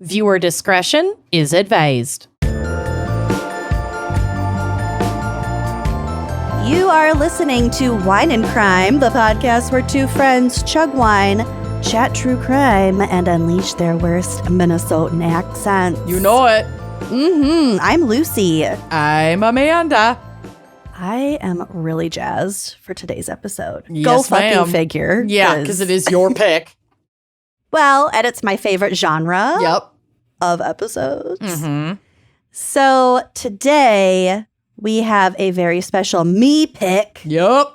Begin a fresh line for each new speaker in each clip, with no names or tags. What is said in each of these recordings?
Viewer discretion is advised.
You are listening to Wine and Crime, the podcast where two friends chug wine, chat true crime, and unleash their worst Minnesotan accents.
You know it.
I'm Lucy.
I'm Amanda.
I am really jazzed for today's episode.
Yes,
Go fucking
ma'am.
figure.
Yeah, because it is your pick.
Well, and it's my favorite genre
Yep.
of episodes.
Mm-hmm.
So today we have a very special me pick.
Yep.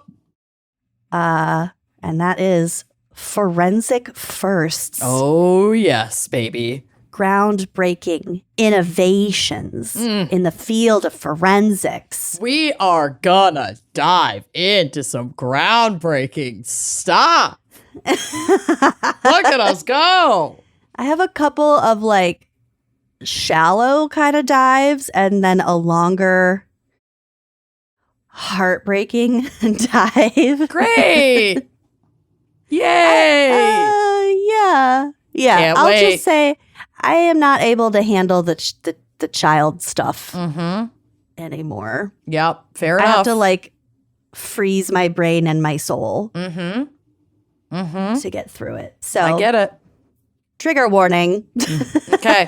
And that is Forensic Firsts.
Oh, yes, baby.
Groundbreaking innovations in the field of forensics.
We are gonna dive into some groundbreaking stuff. Look at us go.
I have a couple of like shallow kind of dives and then a longer heartbreaking dive.
Great. Yay.
Yeah.
Can't
I'll
wait.
just say I am not able to handle the child stuff anymore.
Yep. Fair
I
enough.
have to like freeze my brain and my soul to get through it. So
I get it.
trigger warning.
Okay.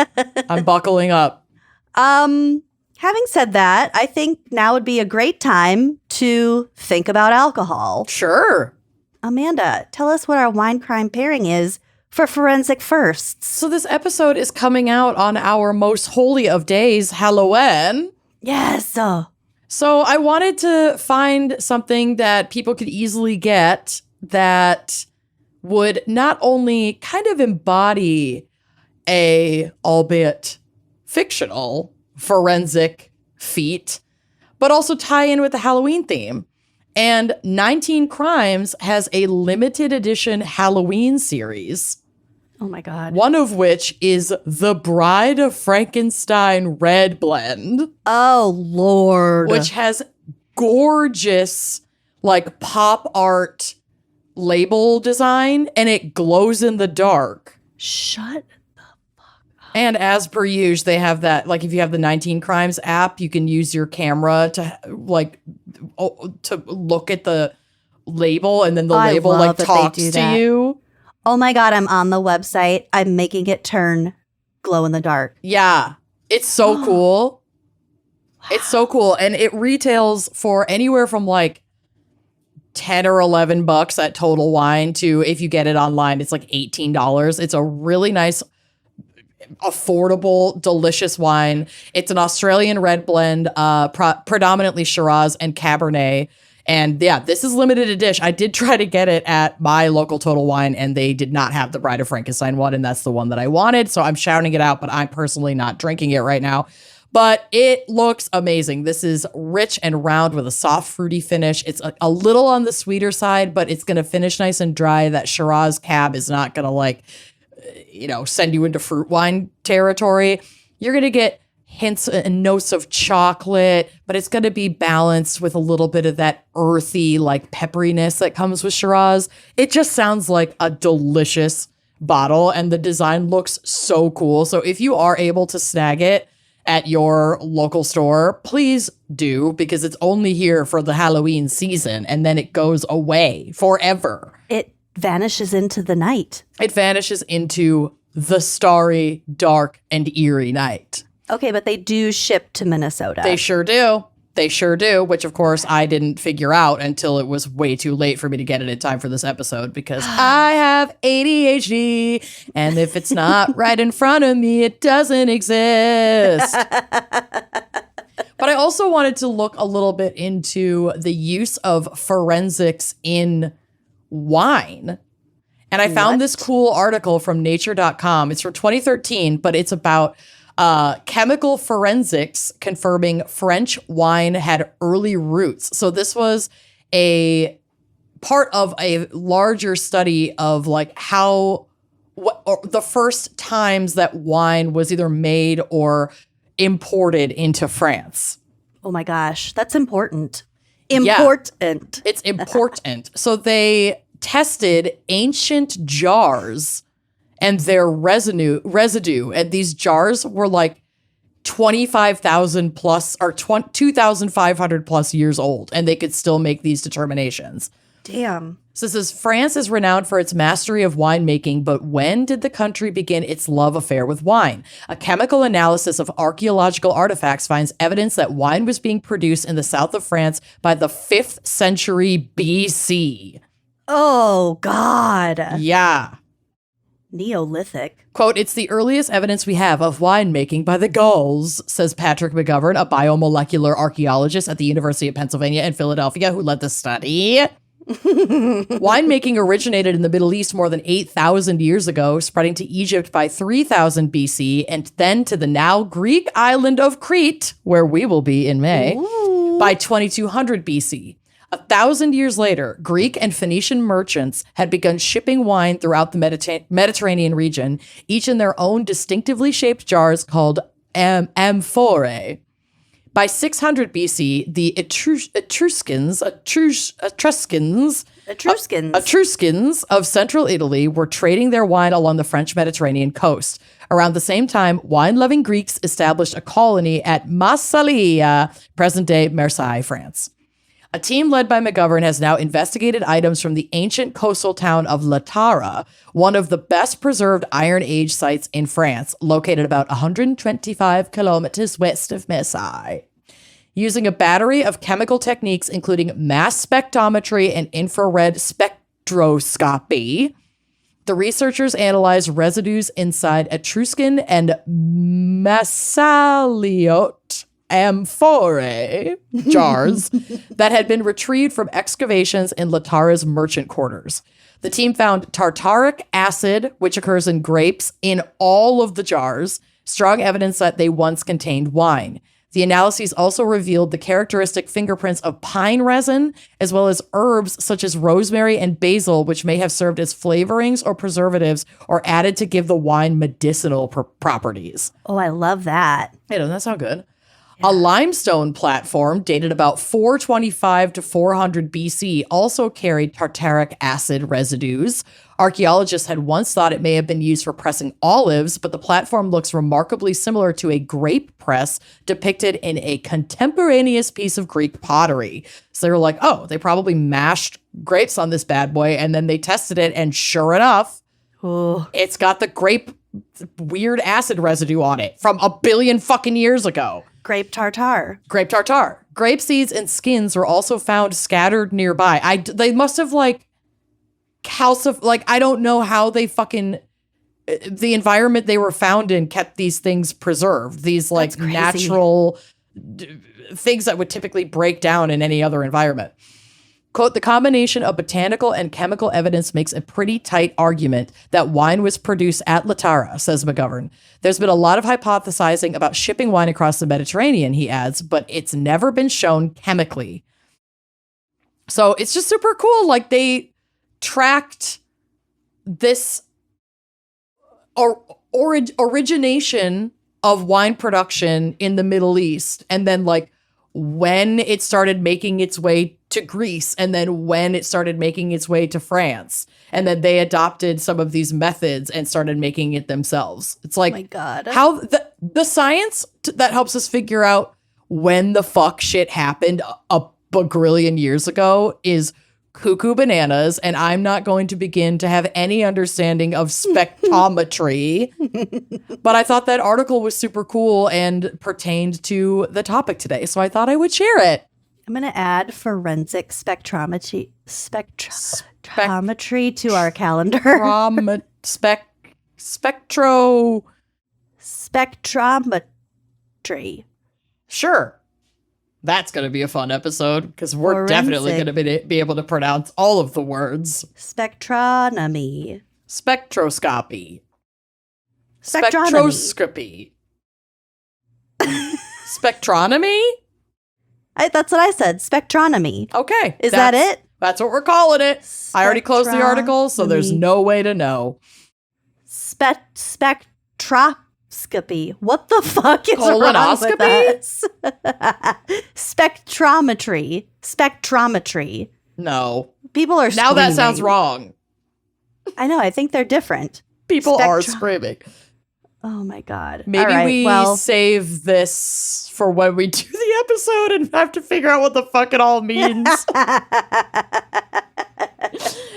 I'm buckling up.
Having said that, I think now would be a great time to think about alcohol.
Sure.
Amanda, tell us what our wine crime pairing is for Forensic Firsts.
So this episode is coming out on our most holy of days, Halloween.
Yes.
So I wanted to find something that people could easily get that would not only kind of embody a, albeit fictional, forensic feat, but also tie in with the Halloween theme. And 19 Crimes has a limited edition Halloween series,
Oh my God.
one of which is The Bride of Frankenstein Red Blend,
Oh, Lord.
which has gorgeous, like, pop art label design, and it glows in the dark.
Shut.
And as per usual, they have that, like, if you have the 19 Crimes app, you can use your camera to, like, to look at the label, and then the
I
label,
love
like,
that they
talks
do
to
that.
you.
Oh my God, I'm on the website. I'm making it turn glow in the dark.
Yeah. It's so cool. It's so cool. And it retails for anywhere from, like, 10 or 11 bucks at Total Wine to, if you get it online, it's like $18. It's a really nice, affordable, delicious wine. It's an Australian red blend, predominantly Shiraz and Cabernet. And yeah, this is limited edition. I did try to get it at my local Total Wine, and they did not have the Bride of Frankenstein one, and that's the one that I wanted. So I'm shouting it out, but I'm personally not drinking it right now. But it looks amazing. This is rich and round with a soft, fruity finish. It's a little on the sweeter side, but it's going to finish nice and dry. That Shiraz Cab is not going to, like, send you into fruit wine territory. You're going to get hints and notes of chocolate, but it's going to be balanced with a little bit of that earthy, like, pepperiness that comes with Shiraz. It just sounds like a delicious bottle, and the design looks so cool. So if you are able to snag it at your local store, please do, because it's only here for the Halloween season, and then it goes away forever.
It vanishes into the night.
It vanishes into the starry, dark, and eerie night.
Okay, but they do ship to Minnesota.
They sure do. They sure do, which, of course, I didn't figure out until it was way too late for me to get it in time for this episode, because I have ADHD, and if it's not right in front of me, it doesn't exist. But I also wanted to look a little bit into the use of forensics in wine. And I found this cool article from nature.com. It's from 2013, but it's about chemical forensics confirming French wine had early roots. So this was a part of a larger study of, like, the first times that wine was either made or imported into France.
Oh my gosh, that's important. Important.
Yeah, it's important. So they tested ancient jars and their residue. And these jars were like 25,000 plus or 2,500 plus years old, and they could still make these determinations.
Damn.
So this is France is renowned for its mastery of winemaking, but when did the country begin its love affair with wine? A chemical analysis of archaeological artifacts finds evidence that wine was being produced in the south of France by the 5th century BC.
Oh, God.
Yeah.
Neolithic.
Quote, it's the earliest evidence we have of winemaking by the Gauls, says Patrick McGovern, a biomolecular archaeologist at the University of Pennsylvania in Philadelphia who led the study. Winemaking originated in the Middle East more than 8,000 years ago, spreading to Egypt by 3000 BC, and then to the now Greek island of Crete, where we will be in May, by 2200 BC. 1,000 years later, Greek and Phoenician merchants had begun shipping wine throughout the Mediterranean region, each in their own distinctively shaped jars called amphorae. By 600 BC, the Etruscans of central Italy were trading their wine along the French Mediterranean coast. Around the same time, wine-loving Greeks established a colony at Massalia, present-day Marseille, France. A team led by McGovern has now investigated items from the ancient coastal town of Latara, one of the best preserved Iron Age sites in France, located about 125 kilometers west of Marseille. Using a battery of chemical techniques, including mass spectrometry and infrared spectroscopy, the researchers analyzed residues inside Etruscan and Massaliote amphorae jars that had been retrieved from excavations in Latara's merchant quarters. The team found tartaric acid, which occurs in grapes, in all of the jars, strong evidence that they once contained wine. The analyses also revealed the characteristic fingerprints of pine resin, as well as herbs such as rosemary and basil, which may have served as flavorings or preservatives or added to give the wine medicinal properties.
Oh, I love that.
Hey, doesn't that sound good? A limestone platform dated about 425 to 400 BC also carried tartaric acid residues. Archaeologists had once thought it may have been used for pressing olives, but the platform looks remarkably similar to a grape press depicted in a contemporaneous piece of Greek pottery. So they were like, oh, they probably mashed grapes on this bad boy, and then they tested it, and sure enough, it's got the grape weird acid residue on it from 1 billion fucking years ago.
Grape tartare.
Grape tartare. Grape seeds and skins were also found scattered nearby. They must have I don't know how they fucking, the environment they were found in kept these things preserved. These natural things that would typically break down in any other environment. Quote, the combination of botanical and chemical evidence makes a pretty tight argument that wine was produced at Latara, says McGovern. There's been a lot of hypothesizing about shipping wine across the Mediterranean, he adds, but it's never been shown chemically. So it's just super cool. Like, they tracked this origination of wine production in the Middle East, and then when it started making its way to Greece, and then when it started making its way to France, and then they adopted some of these methods and started making it themselves. It's like, oh my God, how the science that helps us figure out when the fuck shit happened a bagrillion years ago is cuckoo bananas, and I'm not going to begin to have any understanding of spectrometry. But I thought that article was super cool and pertained to the topic today, so I thought I would share it.
I'm going to add forensic spectrometry to our calendar. Spectrometry.
Sure. That's going to be a fun episode because we're definitely going to be able to pronounce all of the words.
Spectronomy.
Spectroscopy.
Spectroscopy.
Spectronomy?
That's what I said. Spectronomy.
Okay.
Is that it?
That's what we're calling it. I already closed the article, so there's no way to know.
Spectroscopy. What the fuck is wrong with us? Spectrometry. Spectrometry.
No.
People are
now that sounds wrong.
I know. I think they're different.
People are screaming.
Oh my God.
Maybe we save this for when we do the episode and have to figure out what the fuck it all means.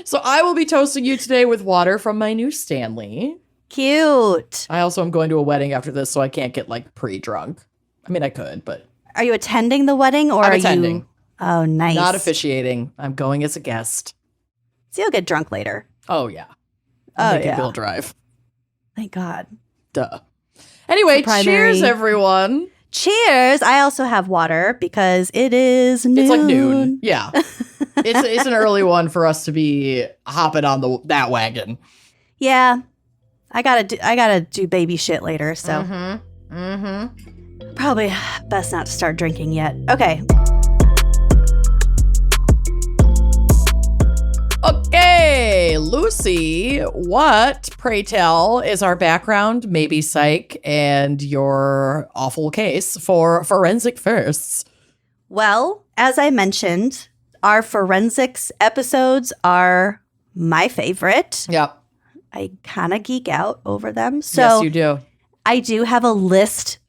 So I will be toasting you today with water from my new Stanley.
Cute.
I also am going to a wedding after this, so I can't get like pre-drunk. I mean, I could, but.
Are you attending the wedding or
I'm attending.
You? Oh, nice.
Not officiating. I'm going as a guest.
So you'll get drunk later.
Oh, yeah. I'm making Bill drive.
Thank God.
Duh. Anyway, cheers, everyone.
Cheers. I also have water because it is noon.
It's like noon. Yeah. It's an early one for us to be hopping on that wagon.
Yeah. I gotta do baby shit later, so. Probably best not to start drinking yet. Okay.
Okay, Lucy, what, pray tell, is our background, maybe psych, and your awful case for forensic firsts?
Well, as I mentioned, our forensics episodes are my favorite.
Yep.
I kind of geek out over them. So
yes, you do.
I do have a list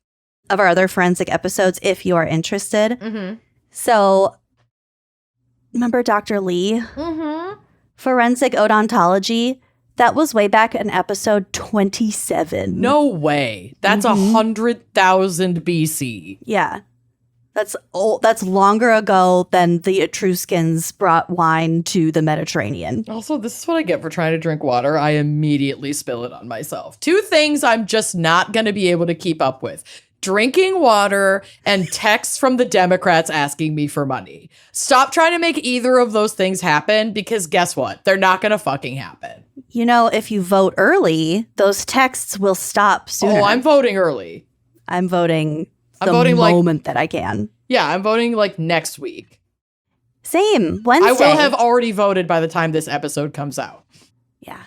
of our other forensic episodes if you are interested.
Mm-hmm.
So remember Dr. Lee?
Mm-hmm.
Forensic odontology. That was way back in episode 27.
No way. That's 100,000 BC.
Yeah. That's old. That's longer ago than the Etruscans brought wine to the Mediterranean.
Also, this is what I get for trying to drink water. I immediately spill it on myself. Two things I'm just not going to be able to keep up with. Drinking water and texts from the Democrats asking me for money. Stop trying to make either of those things happen because guess what? They're not going to fucking happen.
You know, if you vote early, those texts will stop sooner.
Oh, I'm voting early.
I'm voting moment that I can.
Yeah, I'm voting like next week.
Same. Wednesday.
I will have already voted by the time this episode comes out.
Yeah.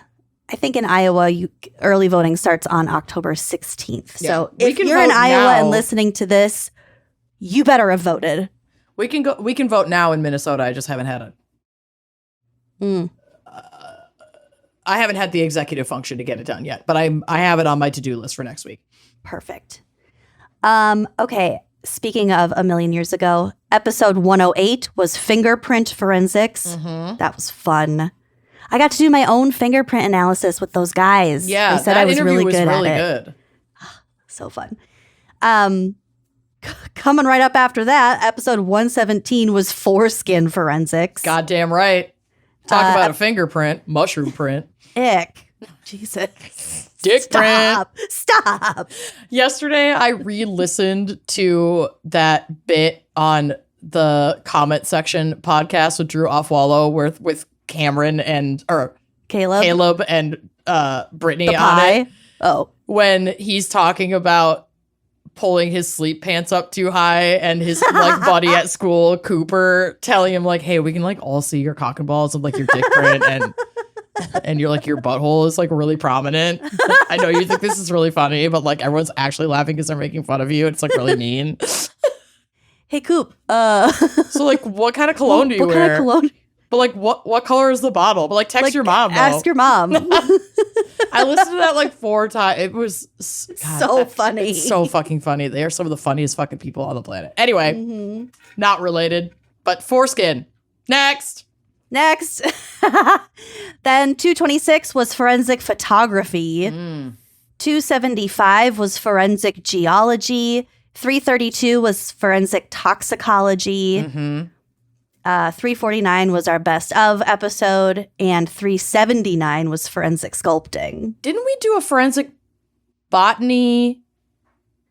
I think in Iowa, early voting starts on October 16th.
Yeah,
so if you're in Iowa and listening to this, you better have voted.
We can vote now in Minnesota. I just haven't had it. I haven't had the executive function to get it done yet, but I have it on my to-do list for next week.
Perfect. Okay. Speaking of a million years ago, episode 108 was fingerprint forensics.
Mm-hmm.
That was fun. I got to do my own fingerprint analysis with those guys.
Yeah,
they said I was really good at it.
Good.
So fun. Coming right up after that, episode 117 was foreskin forensics.
Goddamn right. Talk about a fingerprint, mushroom print.
Ick. Jesus.
Dick print.
Stop.
Yesterday, I re-listened to that bit on the comment section podcast with Drew Offwallow with Cameron or Caleb and Brittany on it.
Oh.
When he's talking about pulling his sleep pants up too high and his like buddy at school, Cooper, telling him like, hey, we can like all see your cock and balls of like your dick print and you're like your butthole is like really prominent. I know you think this is really funny, but like everyone's actually laughing because they're making fun of you. It's like really mean.
Hey Coop.
So like what kind of cologne do you wear?
What kind of cologne?
But like what color is the bottle? But like text your mom.
Ask your mom.
I listened to that like 4 times. It was
so funny.
It's so fucking funny. They are some of the funniest fucking people on the planet. Anyway, not related, but foreskin. Next.
Then 226 was forensic photography. 275 was forensic geology. 332 was forensic toxicology. 349 was our best of episode, and 379 was forensic sculpting.
Didn't we do a forensic botany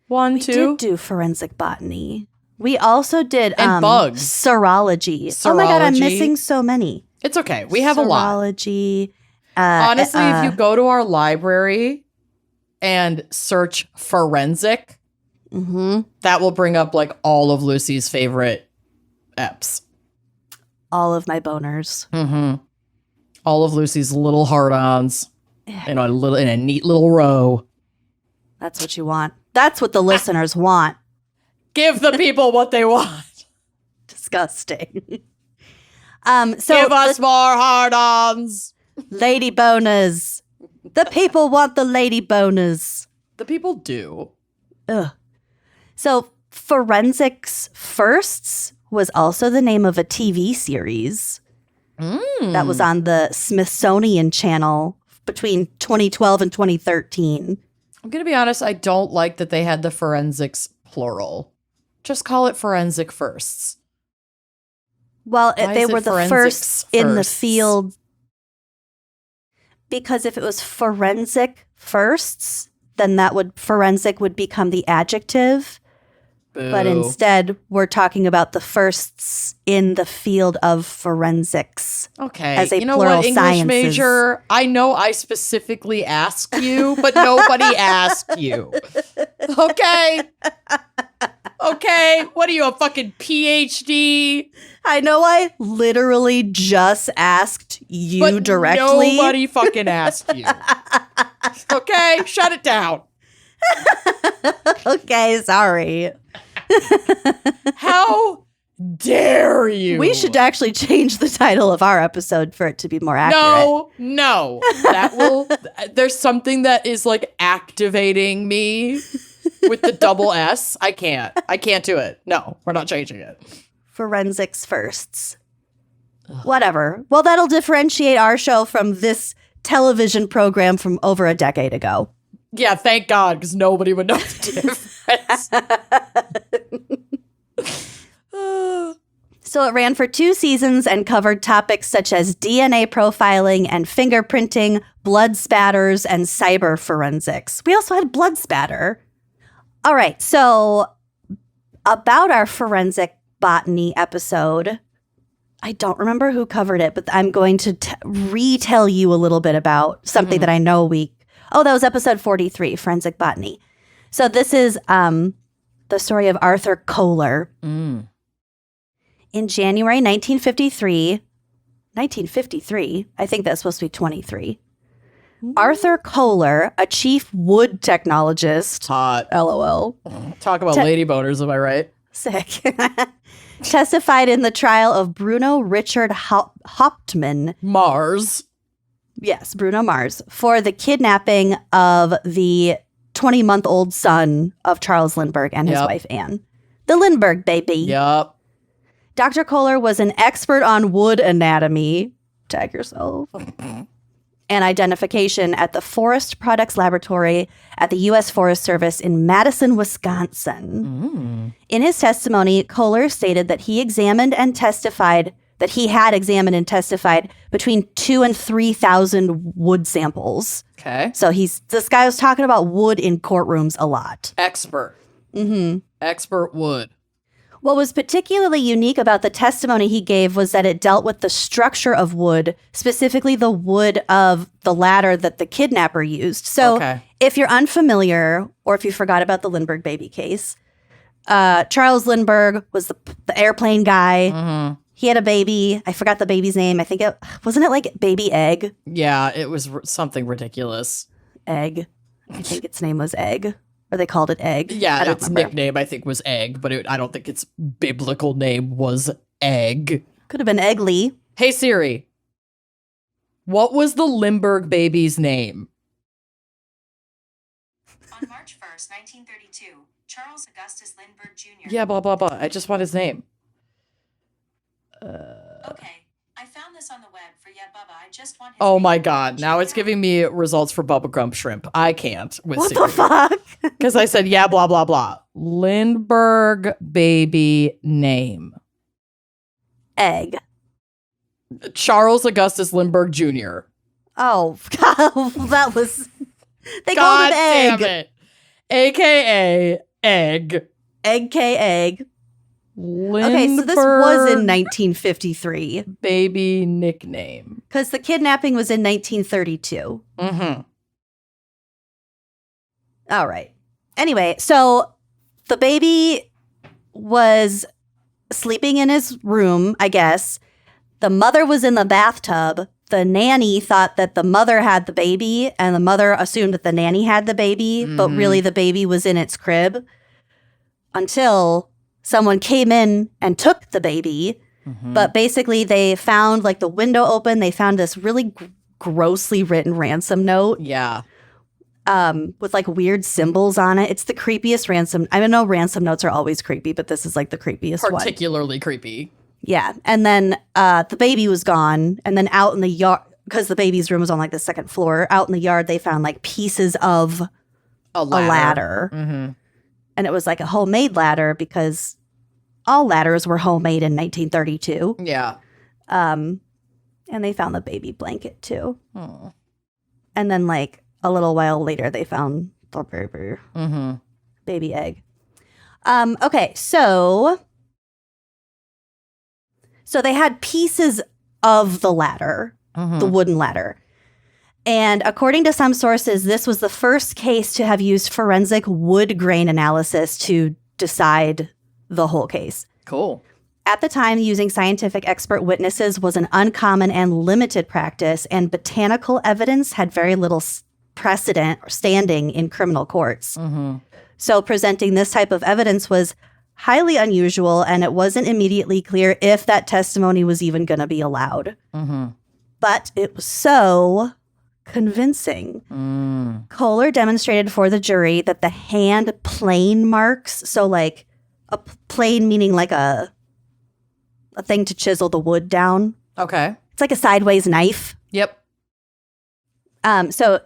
one too?
We did do forensic botany. We also did
bugs.
serology. Oh my God, I'm missing so many.
It's okay. We have a lot.
Serology.
Honestly, if you go to our library and search forensic, that will bring up like all of Lucy's favorite eps.
All of my boners.
All of Lucy's little hard-ons in a neat little row.
That's what you want. That's what the listeners want.
Give the people what they want.
Disgusting. So
give us more hard-ons.
Lady boners. The people want the lady boners.
The people do.
Ugh. So Forensics Firsts was also the name of a TV series that was on the Smithsonian Channel between 2012 and 2013.
I'm going to be honest, I don't like that they had the forensics plural. Just call it Forensic Firsts.
Well, they were the
forensics
first in the field. Because if it was forensic firsts, then forensic would become the adjective.
Boo.
But instead, we're talking about the firsts in the field of forensics.
Okay.
As a
you know
plural
what, English
sciences.
major? I know I specifically asked you, but nobody asked you. Okay. Okay. What are you, a fucking PhD?
I know I literally just asked you
But
directly.
Nobody fucking asked you. Okay, shut it down.
Okay, sorry.
How dare you?
We should actually change the title of our episode for it to be more accurate.
No. That will. There's something that is like activating me with the double S. I can't do it. No, we're not changing it.
Forensics Firsts. Ugh. Whatever. Well, that'll differentiate our show from this television program from over a decade ago.
Yeah, thank God, because nobody would know the difference.
So it ran for 2 seasons and covered topics such as DNA profiling and fingerprinting, blood spatters, and cyber forensics. We also had blood spatter. All right, so about our forensic botany episode, I don't remember who covered it, but I'm going to retell you a little bit about something that I know that was episode 43, Forensic Botany. So this is the story of Arthur Kohler. In January 1953, I think that's supposed to be 23, Arthur Kohler, a chief wood technologist.
Hot.
LOL.
Talk about lady boners, am I right?
Sick. Testified in the trial of Bruno Richard Hauptmann.
Mars.
Yes, Bruno Mars, for the kidnapping of the 20-month-old son of Charles Lindberg and his wife, Anne. The Lindberg baby.
Yep.
Dr. Kohler was an expert on wood anatomy, tag yourself, and identification at the Forest Products Laboratory at the U.S. Forest Service in Madison, Wisconsin. In his testimony, Kohler stated that he had examined and testified between 2,000 and 3,000 wood samples.
Okay.
So this guy was talking about wood in courtrooms a lot.
Expert. Expert wood.
What was particularly unique about the testimony he gave was that it dealt with the structure of wood, specifically the wood of the ladder that the kidnapper used. So if you're unfamiliar, or if you forgot about the Lindbergh baby case, Charles Lindbergh was the airplane guy. He had a baby. I forgot the baby's name. I think wasn't it like Baby Egg?
Yeah, it was something ridiculous.
Egg. I think its name was Egg. Or they called it Egg.
Yeah, its nickname, I think, was Egg, but I don't think its biblical name was Egg.
Could have been Eggly.
Hey, Siri. What was the Lindbergh baby's name?
On March 1st, 1932, Charles Augustus Lindbergh Jr.
Yeah, blah, blah, blah. I just want his name.
Okay, I found this on the web for Bubba. I just want his
Oh
name.
my God. Now it's giving me results for Bubba Grump Shrimp. I can't with
What
Siri.
the fuck?
Because I said, yeah, blah, blah, blah. Lindbergh baby name.
Egg.
Charles Augustus Lindbergh Jr.
Oh, God, that was... They
God
called it Egg.
damn it. AKA Egg.
Egg K Egg.
Lindbergh
Okay, so this was in 1953.
baby nickname.
Because the kidnapping was in 1932. All right. Anyway, so the baby was sleeping in his room, I guess. The mother was in the bathtub. The nanny thought that the mother had the baby, and the mother assumed that the nanny had the baby, but really the baby was in its crib until someone came in and took the baby. But basically they found like the window open. They found this really grossly written ransom note.
Yeah.
With like weird symbols on it. It's the creepiest ransom. I know ransom notes are always creepy, but this is like the creepiest one.
Particularly creepy.
Yeah. And then the baby was gone. And then out in the yard, because the baby's room was on like the second floor, out in the yard, they found like pieces of a ladder.
Mm-hmm.
And it was like a homemade ladder because all ladders were homemade in 1932.
Yeah.
And they found the baby blanket too.
Oh.
And then like a little while later, they found the baby, baby egg. Okay, so they had pieces of the ladder, the wooden ladder. And according to some sources, this was the first case to have used forensic wood grain analysis to decide the whole case.
Cool.
At the time, using scientific expert witnesses was an uncommon and limited practice, and botanical evidence had very little precedent or standing in criminal courts. So presenting this type of evidence was highly unusual, and it wasn't immediately clear if that testimony was even going to be allowed. But it was so convincing. Kohler demonstrated for the jury that the hand plane marks, so like a plane meaning like a thing to chisel the wood down.
Okay.
It's like a sideways knife.
Yep.
So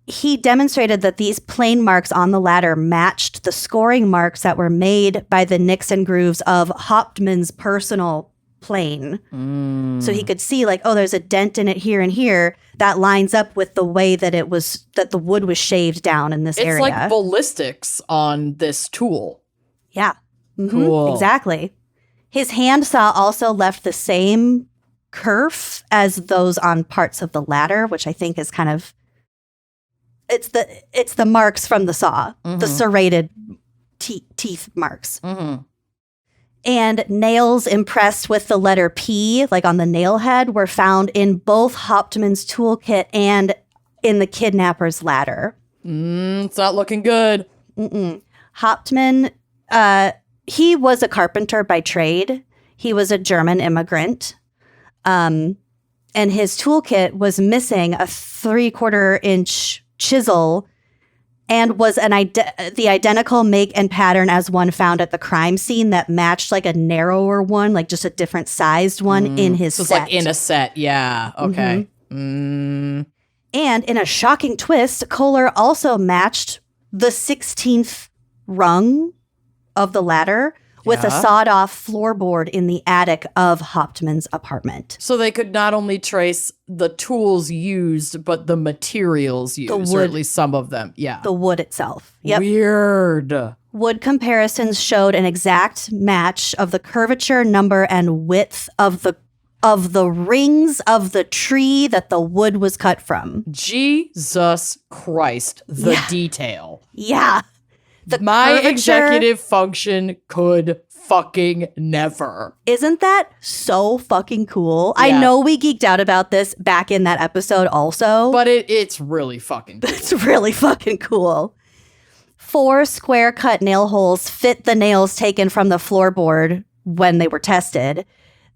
he demonstrated that these plane marks on the ladder matched the scoring marks that were made by the nicks and grooves of Hauptmann's personal plane. So he could see like, oh, there's a dent in it here and here. That lines up with the way that that the wood was shaved down in this area.
It's like ballistics on this tool.
Yeah.
Cool.
Exactly. His handsaw also left the same kerf as those on parts of the ladder, which I think is kind of it's the marks from the saw, the serrated teeth marks. And nails impressed with the letter P, like on the nail head, were found in both Hauptmann's toolkit and in the kidnapper's ladder.
It's not looking good.
Hauptmann, he was a carpenter by trade. He was a German immigrant. And his toolkit was missing a 3/4 inch chisel and was the identical make and pattern as one found at the crime scene that matched like a narrower one, like just a different sized one in his
So
set.
it's like in a set. Yeah. Okay.
And in a shocking twist, Kohler also matched the 16th rung of the ladder with a sawed-off floorboard in the attic of Hauptmann's apartment.
So they could not only trace the tools used, but the materials used, or at least some of them. Yeah.
The wood itself. Yep.
Weird.
Wood comparisons showed an exact match of the curvature, number, and width of the rings of the tree that the wood was cut from.
Jesus Christ, the detail.
Yeah.
My
curvature,
executive function could fucking never.
Isn't that so fucking cool?
Yeah.
I know we geeked out about this back in that episode also.
But it's really fucking cool.
It's really fucking cool. 4 square cut nail holes fit the nails taken from the floorboard when they were tested.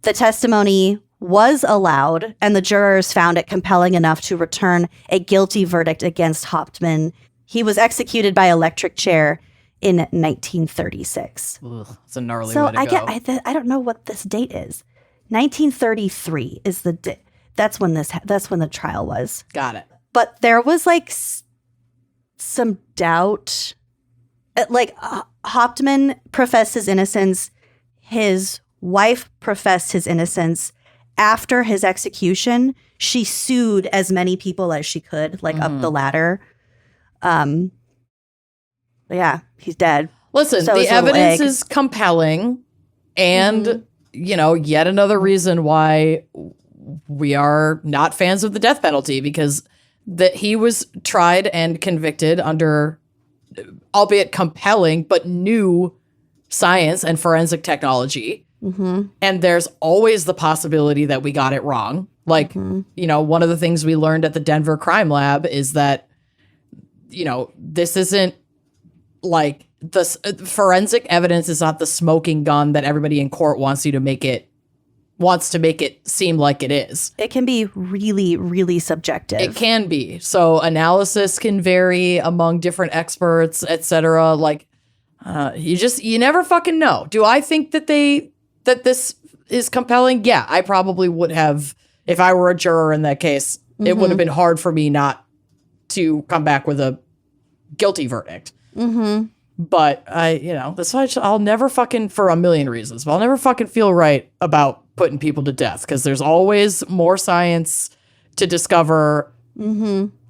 The testimony was allowed, and the jurors found it compelling enough to return a guilty verdict against Hauptmann. He was executed by electric chair in 1936.
It's a gnarly
So
way to go.
I don't know what this date is. 1933 is the date. That's when the trial was.
Got it.
But there was like some doubt. Hauptmann professed his innocence. His wife professed his innocence. After his execution, she sued as many people as she could, up the ladder. But yeah, he's dead.
Listen,
So
the
is little
evidence
egg.
is compelling, and yet another reason why we are not fans of the death penalty, because that he was tried and convicted under, albeit compelling, but new science and forensic technology. And there's always the possibility that we got it wrong. One of the things we learned at the Denver Crime Lab is that, this isn't like the forensic evidence is not the smoking gun that everybody in court wants you to make it wants to make it seem like it is.
It can be really, really subjective.
It can be. So analysis can vary among different experts, etc. Like, you never fucking know. Do I think that this is compelling? Yeah, I probably would have, if I were a juror in that case. It would have been hard for me not to come back with a guilty verdict. But that's why I'll never fucking, for a million reasons, but I'll never fucking feel right about putting people to death, because there's always more science to discover.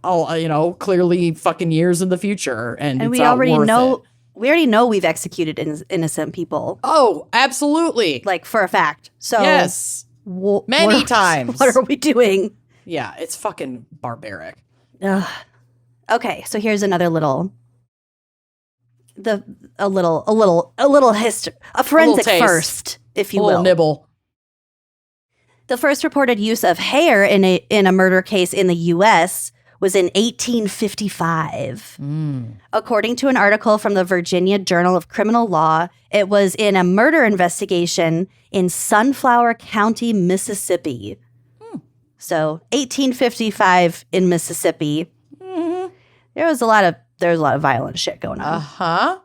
Clearly fucking years in the future, and it's
we
not
already
worth
know.
it.
We already know we've executed innocent people,
Oh, absolutely.
like for a fact. So
Yes. Many times.
What are we doing?
Yeah, it's fucking barbaric.
Ugh. Okay, so here's another little, a little history, a forensic
taste.
first, if you
A little
will.
nibble.
The first reported use of hair in a murder case in the U.S. was in 1855. According to an article from the Virginia Journal of Criminal Law, it was in a murder investigation in Sunflower County, Mississippi. So 1855 in Mississippi. There was a lot of violent shit going on.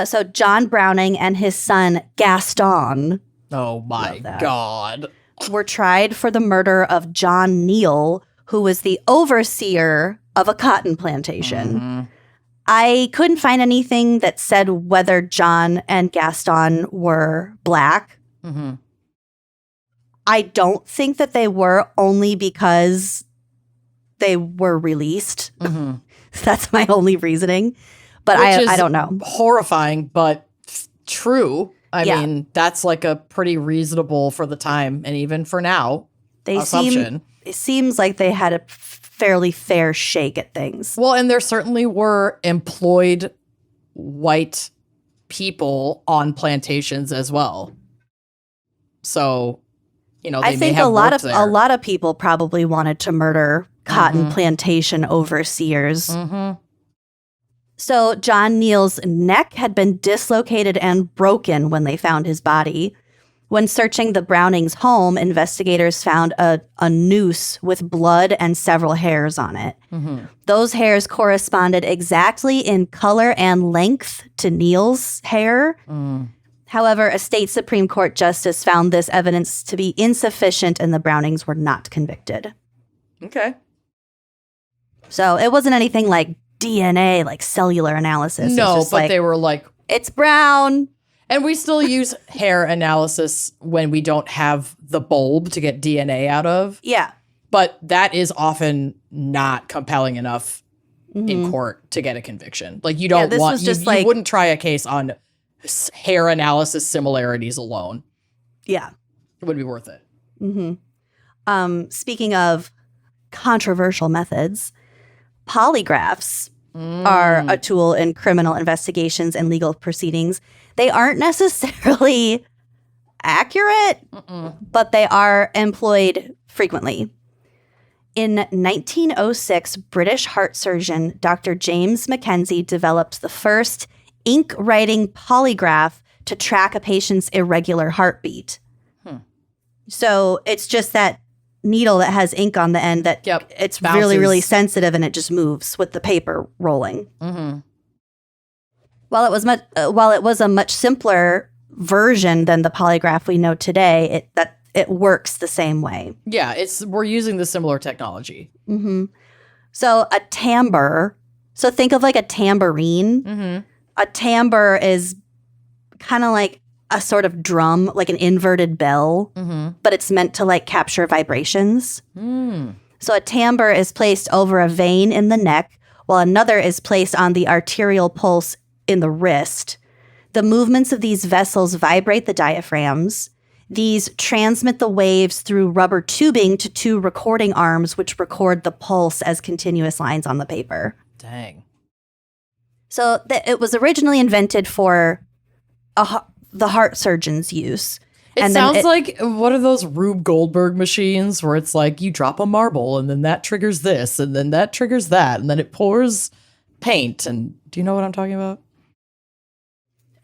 So John Browning and his son Gaston
Oh my God.
were tried for the murder of John Neal, who was the overseer of a cotton plantation. I couldn't find anything that said whether John and Gaston were black. I don't think that they were, only because they were released. That's my only reasoning. But I don't know.
Horrifying, but true. I
Yeah.
mean, that's like a pretty reasonable for the time, and even for now, assumption.
It seems like they had a fairly fair shake at things.
Well, and there certainly were employed white people on plantations as well. So, they
I
may
think
have
a lot
worked
of
there.
a lot of people probably wanted to murder cotton plantation overseers. So John Neal's neck had been dislocated and broken when they found his body. When searching the Brownings' home, investigators found a noose with blood and several hairs on it. Those hairs corresponded exactly in color and length to Neal's hair. However, a state Supreme Court justice found this evidence to be insufficient, and the Brownings were not convicted.
Okay.
So it wasn't anything like DNA, like cellular analysis.
No,
It's just
but they were like,
it's brown.
and we still use hair analysis when we don't have the bulb to get DNA out of.
Yeah.
But that is often not compelling enough in court to get a conviction. Like, you don't
this
want,
was just
you
like-
wouldn't try a case on hair analysis similarities alone.
Yeah.
It would be worth it.
Speaking of controversial methods, polygraphs are a tool in criminal investigations and legal proceedings. They aren't necessarily accurate, but they are employed frequently. In 1906, British heart surgeon Dr. James Mackenzie developed the first ink writing polygraph to track a patient's irregular heartbeat. So it's just that needle that has ink on the end that it's
Bounces.
really, really sensitive, and it just moves with the paper rolling. While it was a much simpler version than the polygraph we know today, it works the same way.
Yeah, we're using the similar technology.
So a timbre. So think of like a tambourine. A timbre is kind of like a sort of drum, like an inverted bell, but it's meant to like capture vibrations. So a timbre is placed over a vein in the neck, while another is placed on the arterial pulse in the wrist. The movements of these vessels vibrate the diaphragms. These transmit the waves through rubber tubing to two recording arms, which record the pulse as continuous lines on the paper.
Dang.
So it was originally invented for the heart surgeon's use.
It sounds like, what are those Rube Goldberg machines where it's like you drop a marble and then that triggers this and then that triggers that and then it pours paint. And do you know what I'm talking about?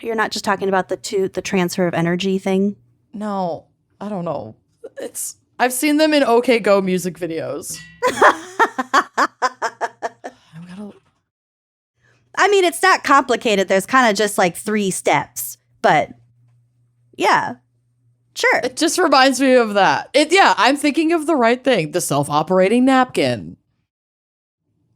You're not just talking about the transfer of energy thing?
No, I don't know. I've seen them in OK Go music videos.
I mean, it's not complicated. There's kind of just like 3 steps, but yeah, sure.
It just reminds me of that. I'm thinking of the right thing. The self-operating napkin.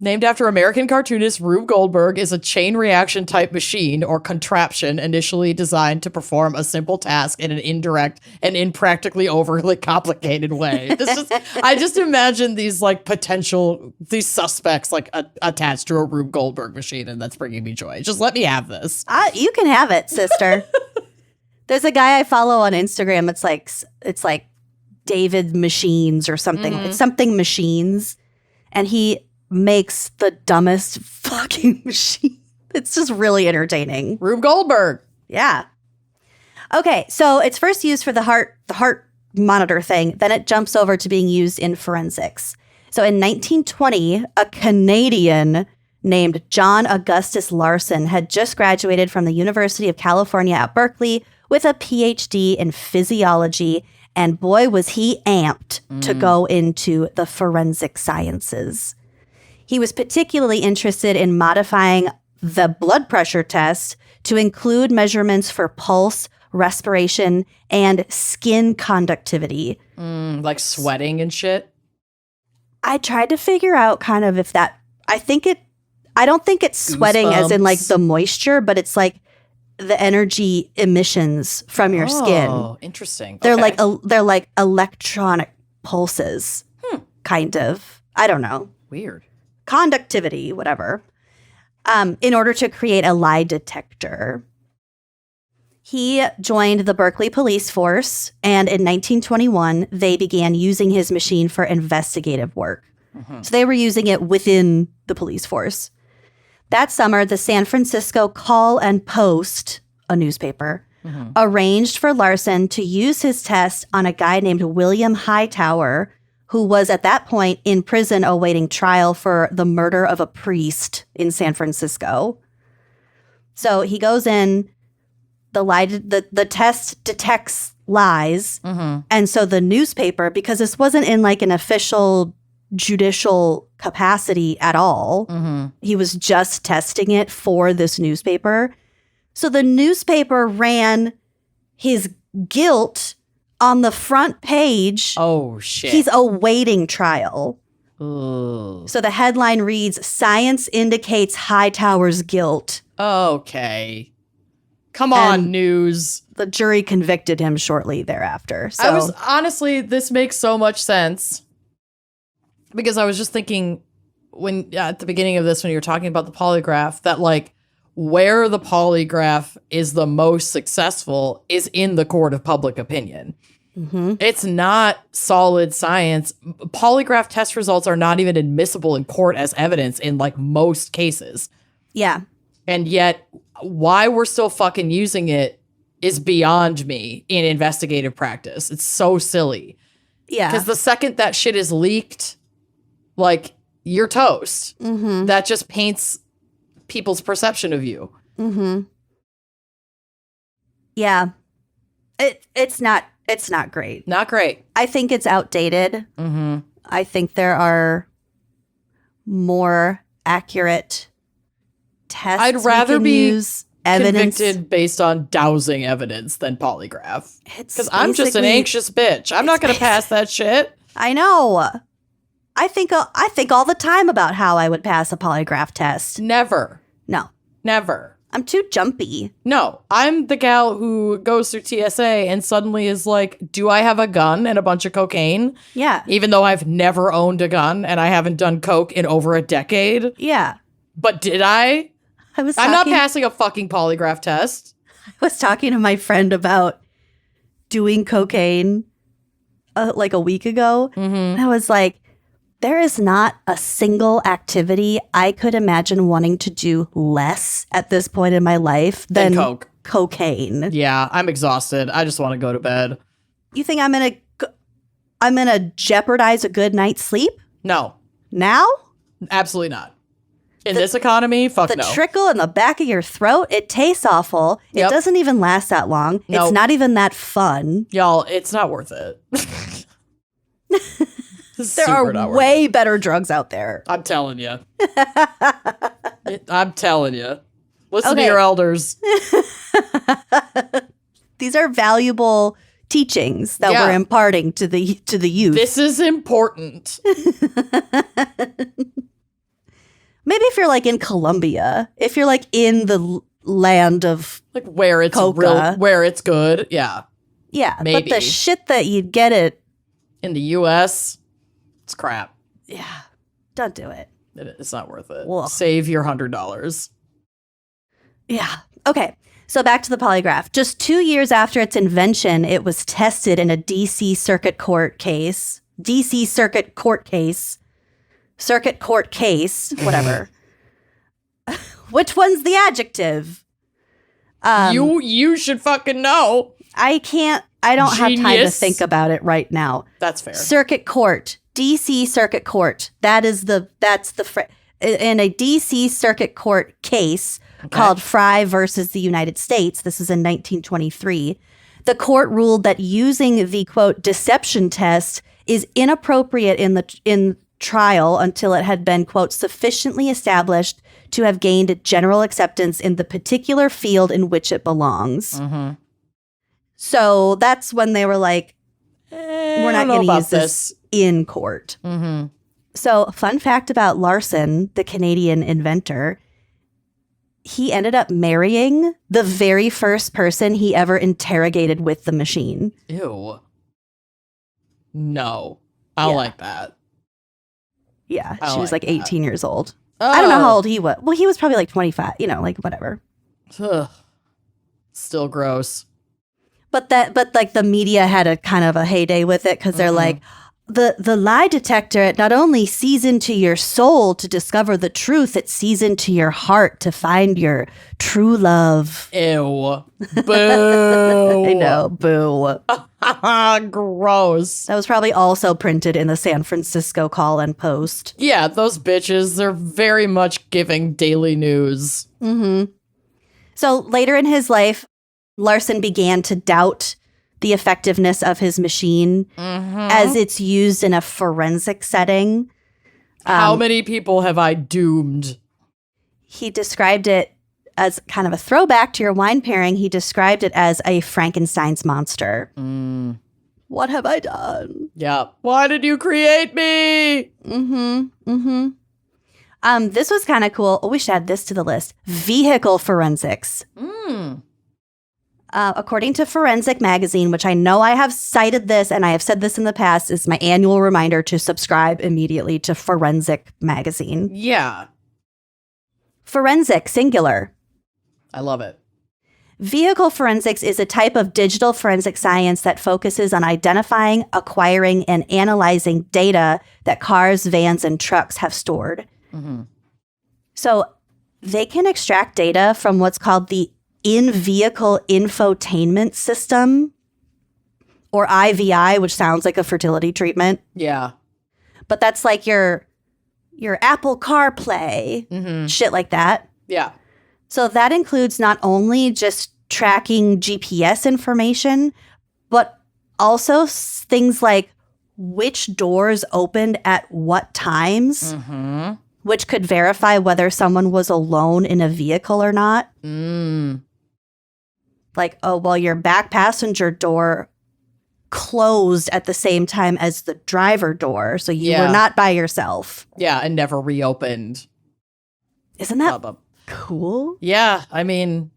Named after American cartoonist Rube Goldberg, is a chain reaction type machine or contraption initially designed to perform a simple task in an indirect and impractically overly complicated way. I just imagine these suspects attached to a Rube Goldberg machine, and that's bringing me joy. Just let me have this.
You can have it, sister. There's a guy I follow on Instagram. It's like David Machines or something. It's something machines, and he makes the dumbest fucking machine. It's just really entertaining.
Rube Goldberg.
Yeah. Okay, so it's first used for the heart monitor thing. Then it jumps over to being used in forensics. So in 1920, a Canadian named John Augustus Larson had just graduated from the University of California at Berkeley with a PhD in physiology, and boy, was he amped to go into the forensic sciences. He was particularly interested in modifying the blood pressure test to include measurements for pulse, respiration, and skin conductivity.
Like sweating and shit?
I tried to figure out kind of if that, I don't think it's sweating as in like the moisture, but it's like the energy emissions from your skin.
Oh, interesting.
They're
Okay.
they're like electronic pulses, kind of. I don't know.
Weird.
Conductivity, whatever, in order to create a lie detector. He joined the Berkeley police force, and in 1921, they began using his machine for investigative work. So they were using it within the police force. That summer, the San Francisco Call and Post, a newspaper, arranged for Larson to use his test on a guy named William Hightower, who was at that point in prison awaiting trial for the murder of a priest in San Francisco. So he goes in, the test detects lies. And so the newspaper, because this wasn't in like an official judicial capacity at all, he was just testing it for this newspaper. So the newspaper ran his guilt on the front page.
Oh, shit.
He's awaiting trial.
Ooh.
So the headline reads, "Science indicates Hightower's guilt."
Okay. Come on,
And
news.
The jury convicted him shortly thereafter. So
Honestly, this makes so much sense. Because I was just thinking at the beginning of this, when you were talking about the polygraph, that like where the polygraph is the most successful is in the court of public opinion. It's not solid science. Polygraph test results are not even admissible in court as evidence in like most cases.
yeah.
And yet why we're still fucking using it is beyond me in investigative practice. It's so silly.
Yeah.
Because the second that shit is leaked, like, you're toast. That just paints people's perception of you.
Yeah. It's not great.
Not great.
I think it's outdated. I think there are more accurate tests.
I'd rather
we can
be
use evidence.
convicted based on dowsing evidence than polygraph.
It's
Because I'm just an
basically-
anxious bitch. I'm not going to pass that shit.
I know. I think all the time about how I would pass a polygraph test.
Never.
No,
Never.
I'm too jumpy.
No, I'm the gal who goes through TSA and suddenly is like, do I have a gun and a bunch of cocaine?
Yeah.
Even though I've never owned a gun and I haven't done coke in over a decade.
Yeah.
But did I?
I'm
not passing a fucking polygraph test.
I was talking to my friend about doing cocaine like a week ago. And I was like, there is not a single activity I could imagine wanting to do less at this point in my life than
coke.
Cocaine.
Yeah, I'm exhausted. I just want to go to bed.
You think I'm gonna jeopardize a good night's sleep
No,
now?
absolutely not. In this economy, fuck
the
no.
trickle in the back of your throat, it tastes awful. It
Yep.
doesn't even last that long.
Nope.
It's not even that fun.
Y'all, it's not worth it.
There are way better drugs out there.
I'm telling you. I'm telling you. Listen to
Okay.
your elders.
These are valuable teachings that
Yeah.
we're imparting to the youth.
This is important.
Maybe if you're like in Colombia, if you're like in the land of
Like where it's
Coca.
where it's good. Yeah.
But
Maybe.
the shit that you'd get it,
In the US, it's crap.
yeah, don't do it.
It's not worth it.
Ugh.
Save your $100.
Yeah. Okay. So back to the polygraph. Just 2 years after its invention, it was tested in a DC Circuit Court case. Circuit Court case, whatever. Which one's the adjective?
You should fucking know.
I don't have time to
Genius.
think about it right now.
That's fair.
Circuit Court, DC Circuit Court. That's in a DC Circuit Court case called Fry versus the United States. This is in 1923. The court ruled that using the quote deception test is inappropriate in trial until it had been quote sufficiently established to have gained general acceptance in the particular field in which it belongs.
Mm-hmm.
So that's when they were like, we're not going to use this in court.
Mm-hmm.
So, fun fact about Larson, the Canadian inventor, he ended up marrying the very first person he ever interrogated with the machine.
Ew. No. I don't like that.
Yeah,
I
she was
like
like 18 years old.
Oh.
I don't know how old he was. Well, he was probably like 25, like whatever.
Ugh. Still gross.
But like the media had a kind of a heyday with it because they're like, the lie detector, it not only sees into your soul to discover the truth, it sees into your heart to find your true love.
Ew. Boo.
I know, boo.
Gross.
That was probably also printed in the San Francisco Call and Post.
Yeah, those bitches, they're very much giving daily news.
Mm-hmm. So later in his life, Larson began to doubt the effectiveness of his machine as it's used in a forensic setting.
How many people have I doomed?
He described it as kind of a throwback to your wine pairing. He described it as a Frankenstein's monster. What have I done?
Yeah. Why did you create me?
This was kind of cool. Oh, we should add this to the list. Vehicle forensics. According to Forensic Magazine, which I know I have cited this and I have said this in the past, is my annual reminder to subscribe immediately to Forensic Magazine.
Yeah.
Forensic, singular.
I love it.
Vehicle forensics is a type of digital forensic science that focuses on identifying, acquiring, and analyzing data that cars, vans, and trucks have stored. So they can extract data from what's called the in-vehicle infotainment system, or IVI, which sounds like a fertility treatment.
Yeah.
But that's like your Apple CarPlay, shit like that.
Yeah.
So that includes not only just tracking GPS information, but also things like which doors opened at what times, which could verify whether someone was alone in a vehicle or not. Like, oh, well, your back passenger door closed at the same time as the driver door, so you were not by yourself.
Yeah, and never reopened.
Isn't that cool?
Yeah, I mean,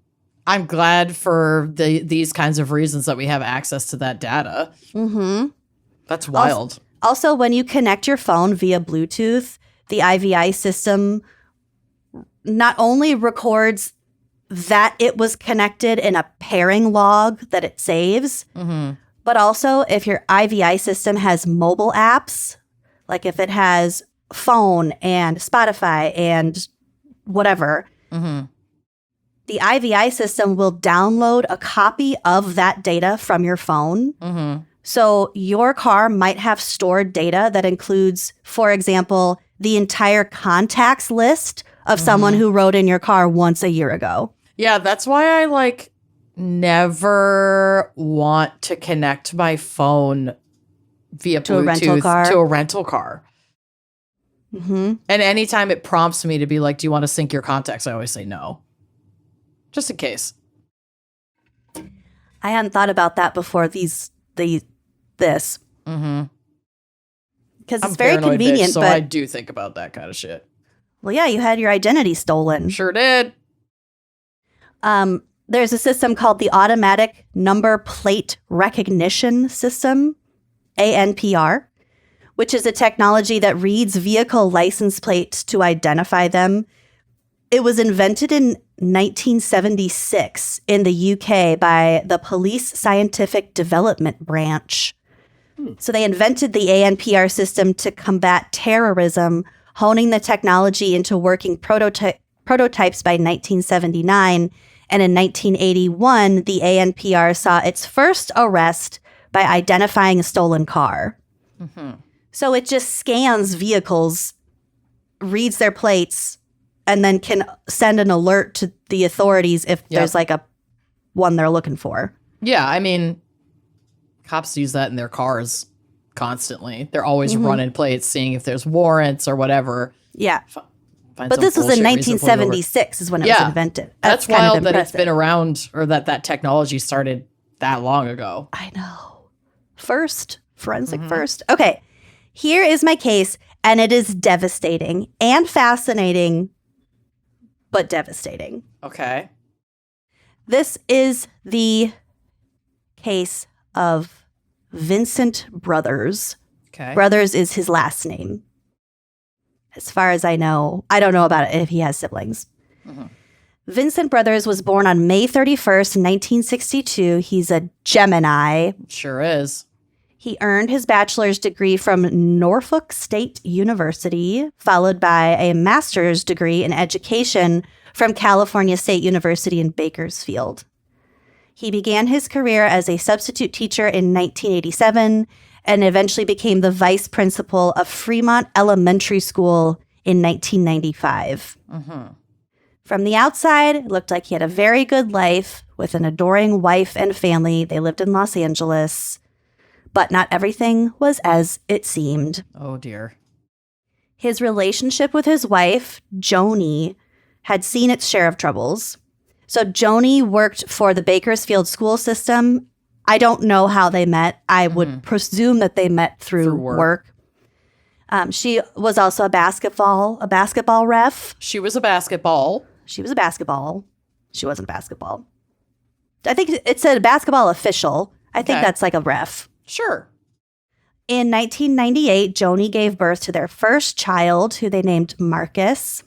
I'm glad for these kinds of reasons that we have access to that data. That's wild.
Also, when you connect your phone via Bluetooth, the IVI system not only records that it was connected in a pairing log that it saves, but also if your IVI system has mobile apps, like if it has phone and Spotify and whatever, the IVI system will download a copy of that data from your phone. So your car might have stored data that includes, for example, the entire contacts list of someone who rode in your car once a year ago.
Yeah, that's why I like never want to connect my phone via
To a
Bluetooth
rental car?
to a rental car.
Mm-hmm.
And anytime it prompts me to be like, do you want to sync your contacts? I always say no. Just in case.
I hadn't thought about that before this.
Mm-hmm.
Because
I'm
it's very
paranoid,
convenient,
bitch, so
but
I do think about that kind of shit.
well, yeah, you had your identity stolen.
Sure did.
There's a system called the Automatic Number Plate Recognition System, ANPR, which is a technology that reads vehicle license plates to identify them. It was invented in 1976 in the UK by the Police Scientific Development Branch. So they invented the ANPR system to combat terrorism, honing the technology into working prototypes by 1979. And in 1981, the ANPR saw its first arrest by identifying a stolen car.
Mm-hmm.
So it just scans vehicles, reads their plates, and then can send an alert to the authorities if there's like a one they're looking for.
Yeah, I mean, cops use that in their cars constantly. They're always running plates, seeing if there's warrants or whatever.
Yeah.
Find
But
some
this was in
bullshit reason to pull it over.
1976 is when it was invented.
That's
kind of
wild that it's
impressive.
been around, or that technology started that long ago.
I know. Forensic first. Okay, here is my case, and it is devastating and fascinating, but devastating.
Okay.
This is the case of Vincent Brothers.
Okay.
Brothers is his last name. As far as I know, I don't know about it if he has siblings. Vincent Brothers was born on May 31st, 1962. He's a Gemini.
Sure is.
He earned his bachelor's degree from Norfolk State University, followed by a master's degree in education from California State University in Bakersfield. He began his career as a substitute teacher in 1987 and eventually became the vice principal of Fremont Elementary School in 1995. From the outside, it looked like he had a very good life with an adoring wife and family. They lived in Los Angeles. But not everything was as it seemed.
Oh, dear.
His relationship with his wife, Joni, had seen its share of troubles. So Joni worked for the Bakersfield school system. I don't know how they met. I would presume that they met through work. She was also a basketball ref.
She was a basketball.
She was a basketball. She wasn't a basketball. I think it said basketball official. I think that's like a ref.
Sure.
In 1998, Joni gave birth to their first child, who they named Marcus.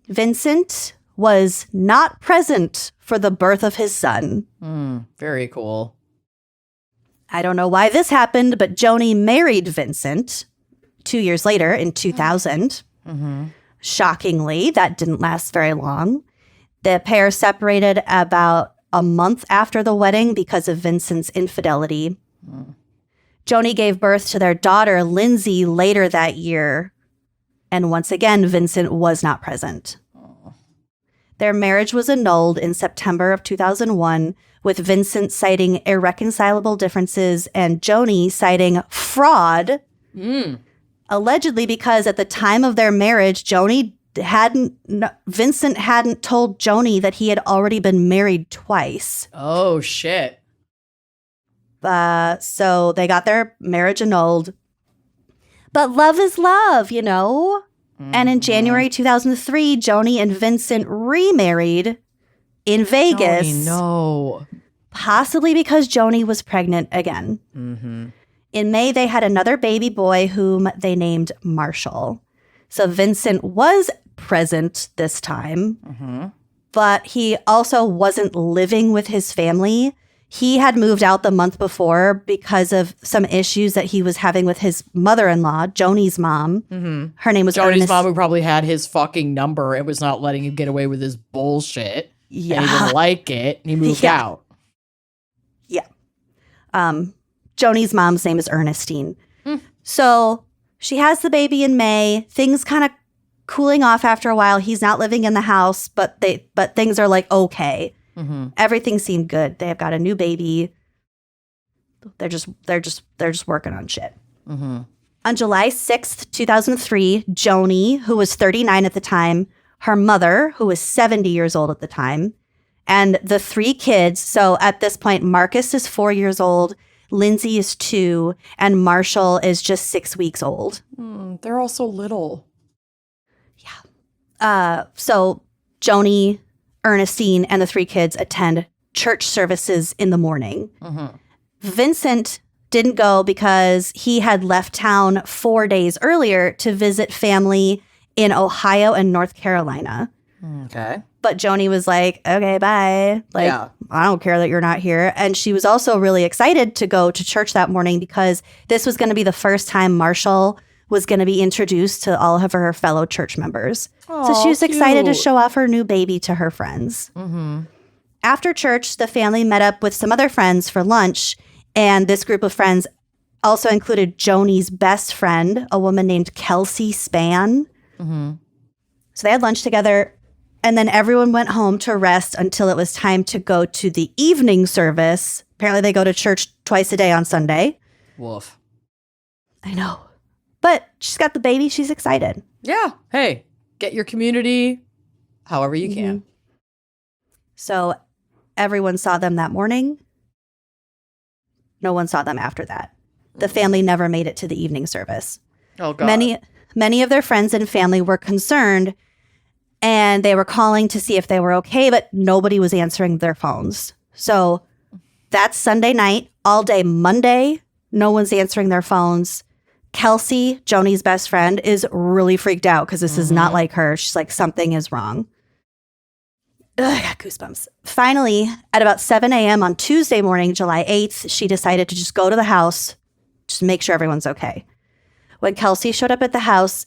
Vincent was not present for the birth of his son.
Very cool.
I don't know why this happened, but Joni married Vincent 2 years later in 2000. Shockingly, that didn't last very long. The pair separated about a month after the wedding because of Vincent's infidelity. Joni gave birth to their daughter, Lindsay, later that year. And once again, Vincent was not present. Their marriage was annulled in September of 2001, with Vincent citing irreconcilable differences and Joni citing fraud, allegedly because at the time of their marriage, Vincent hadn't told Joni that he had already been married twice.
Oh, shit.
So they got their marriage annulled. But love is love, you know? And in January 2003, Joni and Vincent remarried in Vegas.
Joni, no.
Possibly because Joni was pregnant again. In May, they had another baby boy whom they named Marshall. So Vincent was present this time, but he also wasn't living with his family. He had moved out the month before because of some issues that he was having with his mother-in-law, Joni's mom. Her name was
Joni's mom, who probably had his fucking number and was not letting him get away with his bullshit.
Yeah.
And he didn't like it, and he moved out.
Yeah. Joni's mom's name is Ernestine. So she has the baby in May. Things kind of cooling off after a while. He's not living in the house, but things are like okay. Everything seemed good. They have got a new baby. They're just working on shit. On July 6th, 2003, Joni, who was 39 at the time, her mother, who was 70 years old at the time, and the 3 kids. So at this point, Marcus is 4 years old, Lindsay is 2, and Marshall is just 6 weeks old.
They're all so little.
Yeah. So Joni, Ernestine, and the 3 kids attend church services in the morning. Vincent didn't go because he had left town 4 days earlier to visit family in Ohio and North Carolina.
Okay.
But Joni was like, okay, bye. Like, I don't care that you're not here. And she was also really excited to go to church that morning because this was going to be the first time Marshall was going to be introduced to all of her fellow church members. So she was excited to show off her new baby to her friends. After church, the family met up with some other friends for lunch. And this group of friends also included Joni's best friend, a woman named Kelsey Spann. So they had lunch together. And then everyone went home to rest until it was time to go to the evening service. Apparently they go to church twice a day on Sunday.
Woof.
I know. But she's got the baby. She's excited.
Yeah. Hey, get your community however you can.
So everyone saw them that morning. No one saw them after that. The family never made it to the evening service.
Oh, God.
Many of their friends and family were concerned, and they were calling to see if they were okay, but nobody was answering their phones. So that's Sunday night. All day Monday, no one's answering their phones. Kelsey, Joni's best friend, is really freaked out because this is not like her. She's like, something is wrong. Ugh, I got goosebumps. Finally, at about 7 a.m. on Tuesday morning, July 8th, she decided to just go to the house, just make sure everyone's okay. When Kelsey showed up at the house,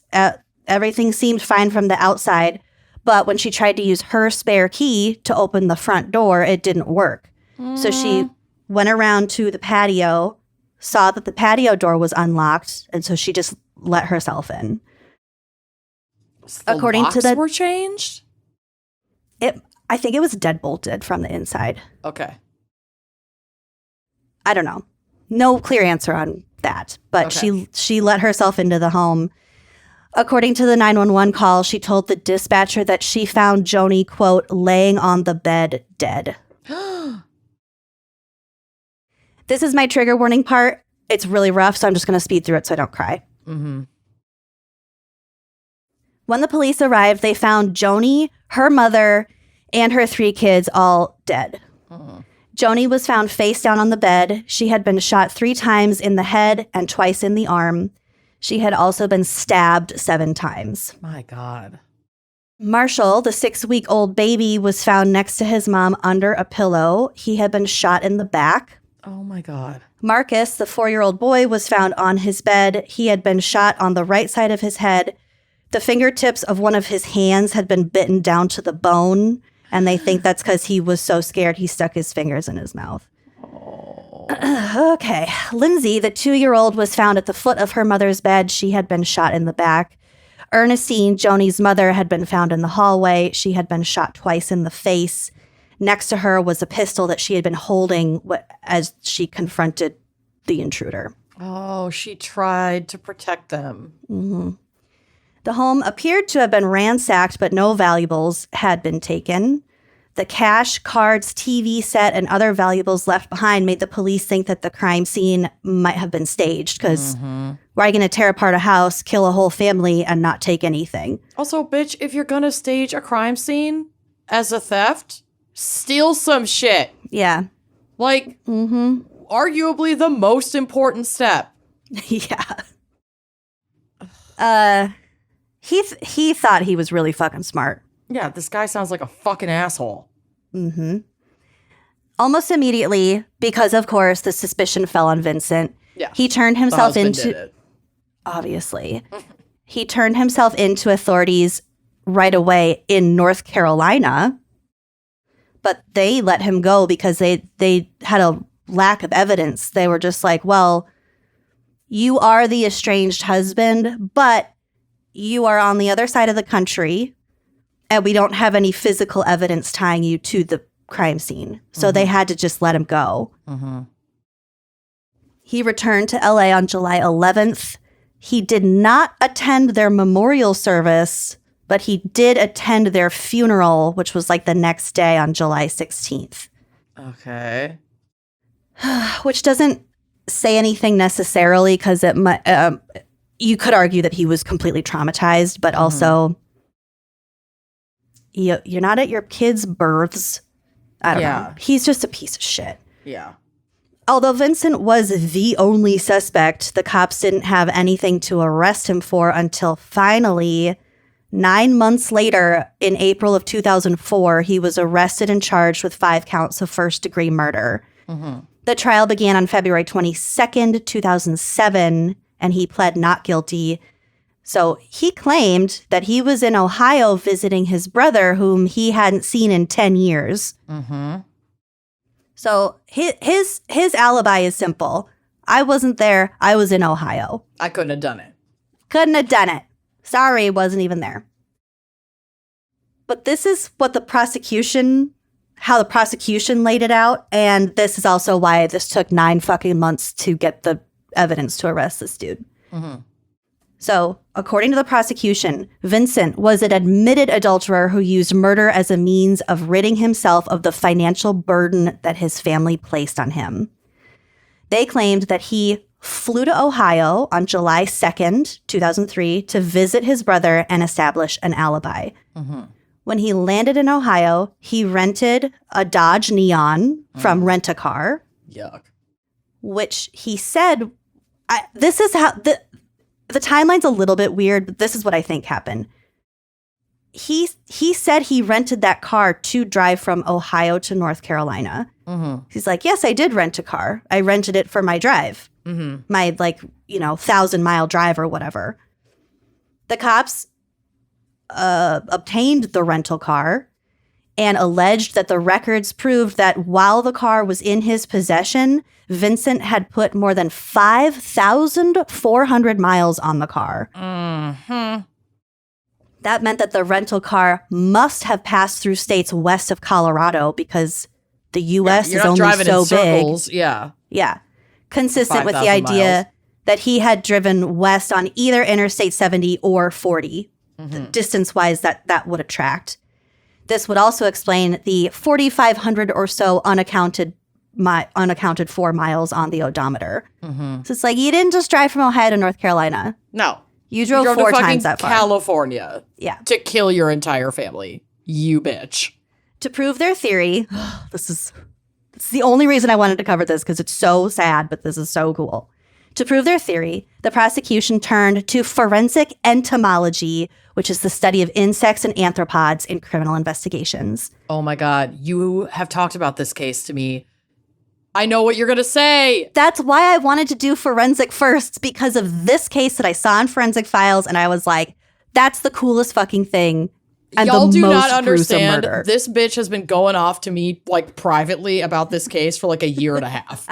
everything seemed fine from the outside, but when she tried to use her spare key to open the front door, it didn't work. So she went around to the patio, saw that the patio door was unlocked, and so she just let herself in.
So the
According to
locks were changed?
I think it was deadbolted from the inside.
Okay.
I don't know. No clear answer on that, but she let herself into the home. According to the 911 call, she told the dispatcher that she found Joni, quote, laying on the bed dead. This is my trigger warning part. It's really rough, so I'm just going to speed through it so I don't cry. When the police arrived, they found Joni, her mother, and her 3 kids all dead. Joni was found face down on the bed. She had been shot 3 times in the head and twice in the arm. She had also been stabbed 7 times.
My God.
Marshall, the 6-week-old baby, was found next to his mom under a pillow. He had been shot in the back.
Oh, my God.
Marcus, the 4-year-old boy, was found on his bed. He had been shot on the right side of his head. The fingertips of one of his hands had been bitten down to the bone. And they think that's because he was so scared he stuck his fingers in his mouth. Okay. Lindsay, the 2-year-old, was found at the foot of her mother's bed. She had been shot in the back. Ernestine, Joni's mother, had been found in the hallway. She had been shot twice in the face. Next to her was a pistol that she had been holding as she confronted the intruder.
Oh, she tried to protect them.
The home appeared to have been ransacked, but no valuables had been taken. The cash, cards, TV set, and other valuables left behind made the police think that the crime scene might have been staged, because why are you going to tear apart a house, kill a whole family, and not take anything?
Also, bitch, if you're going to stage a crime scene as a theft, steal some shit.
Yeah.
Like, arguably the most important step.
Yeah. He thought he was really fucking smart.
Yeah, this guy sounds like a fucking asshole.
Almost immediately, because of course the suspicion fell on Vincent, he turned himself into... Obviously. He turned himself into authorities right away in North Carolina, but they let him go because they had a lack of evidence. They were just like, well, you are the estranged husband, but you are on the other side of the country, and we don't have any physical evidence tying you to the crime scene. So they had to just let him go. He returned to LA on July 11th. He did not attend their memorial service, but he did attend their funeral, which was like the next day on July 16th.
Okay.
Which doesn't say anything necessarily, because you could argue that he was completely traumatized, but also you're not at your kids' births. I don't know. He's just a piece of shit.
Yeah.
Although Vincent was the only suspect, the cops didn't have anything to arrest him for until finally, 9 months later, in April of 2004, he was arrested and charged with 5 counts of first-degree murder. The trial began on February 22nd, 2007, and he pled not guilty. So he claimed that he was in Ohio visiting his brother, whom he hadn't seen in 10 years. So his alibi is simple. I wasn't there. I was in Ohio.
I couldn't have done it.
Couldn't have done it. Sorry, wasn't even there. But this is what how the prosecution laid it out. And this is also why this took 9 fucking months to get the evidence to arrest this dude. So, according to the prosecution, Vincent was an admitted adulterer who used murder as a means of ridding himself of the financial burden that his family placed on him. They claimed that he flew to Ohio on July 2nd, 2003, to visit his brother and establish an alibi. When he landed in Ohio, he rented a Dodge Neon from Rent-A-Car.
Yuck.
Which he said, this is how... The timeline's a little bit weird, but this is what I think happened. He said he rented that car to drive from Ohio to North Carolina. He's like, yes, I did rent a car. I rented it for my drive. My 1,000-mile drive or whatever. The cops obtained the rental car and alleged that the records proved that while the car was in his possession, Vincent had put more than 5,400 miles on the car. That meant that the rental car must have passed through states west of Colorado, because the U.S. is only so big.
Yeah.
Consistent with the idea that he had driven west on either Interstate 70 or 40. Distance-wise, that would have tracked. This would also explain the 4,500 or so unaccounted for miles on the odometer. So it's like, you didn't just drive from Ohio to North Carolina.
No.
You drove 4 times that far.
California.
Yeah.
To kill your entire family. You bitch.
To prove their theory, this is the only reason I wanted to cover this, because it's so sad, but this is so cool. To prove their theory, the prosecution turned to forensic entomology, which is the study of insects and arthropods in criminal investigations.
Oh my God. You have talked about this case to me. I know what you're going to say.
That's why I wanted to do forensic first, because of this case that I saw in Forensic Files, and I was like, that's the coolest fucking thing. And
y'all
the
do
most
not understand.
murder.
This bitch has been going off to me privately about this case for a year and a half.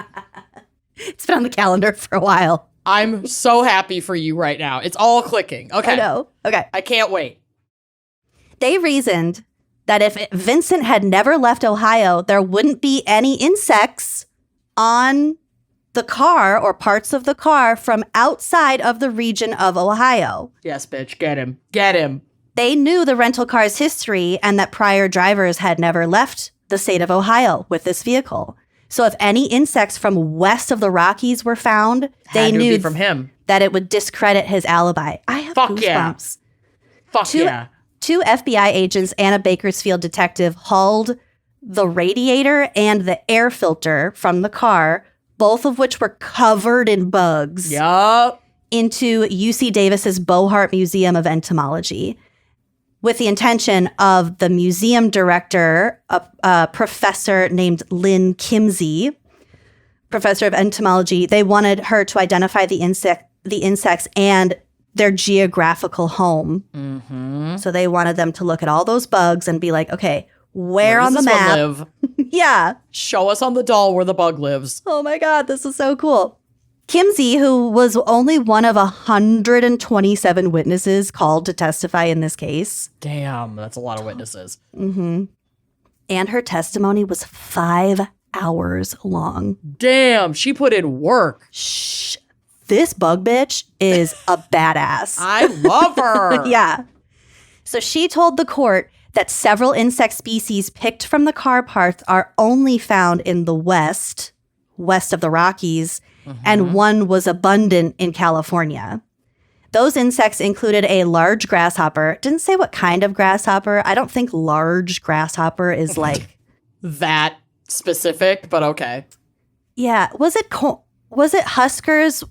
It's been on the calendar for a while.
I'm so happy for you right now. It's all clicking. Okay.
I know. Okay.
I can't wait.
They reasoned that if Vincent had never left Ohio, there wouldn't be any insects on the car or parts of the car from outside of the region of Ohio.
Yes, bitch. Get him. Get him.
They knew the rental car's history and that prior drivers had never left the state of Ohio with this vehicle. So if any insects from west of the Rockies were found, they knew
from him
that it would discredit his alibi. I have goosebumps.
Fuck yeah.
Two FBI agents and a Bakersfield detective hauled the radiator and the air filter from the car, both of which were covered in bugs,
Yup.
into UC Davis's Bohart Museum of Entomology, with the intention of the museum director, a professor named Lynn Kimsey, professor of entomology. They wanted her to identify the insects and their geographical home. So they wanted them to look at all those bugs and be like, okay, where on the map?
Live?
Yeah.
Show us on the doll where the bug lives.
Oh my God, this is so cool. Kimsey, who was only one of 127 witnesses called to testify in this case.
Damn, that's a lot of witnesses.
Mm-hmm. And her testimony was 5 hours long.
Damn, she put in work.
Shh. This bug bitch is a badass.
I love her.
Yeah. So she told the court that several insect species picked from the car parts are only found in the west of the Rockies, and one was abundant in California. Those insects included a large grasshopper. Didn't say what kind of grasshopper. I don't think large grasshopper is like
that specific, but okay.
Yeah, was it huskers?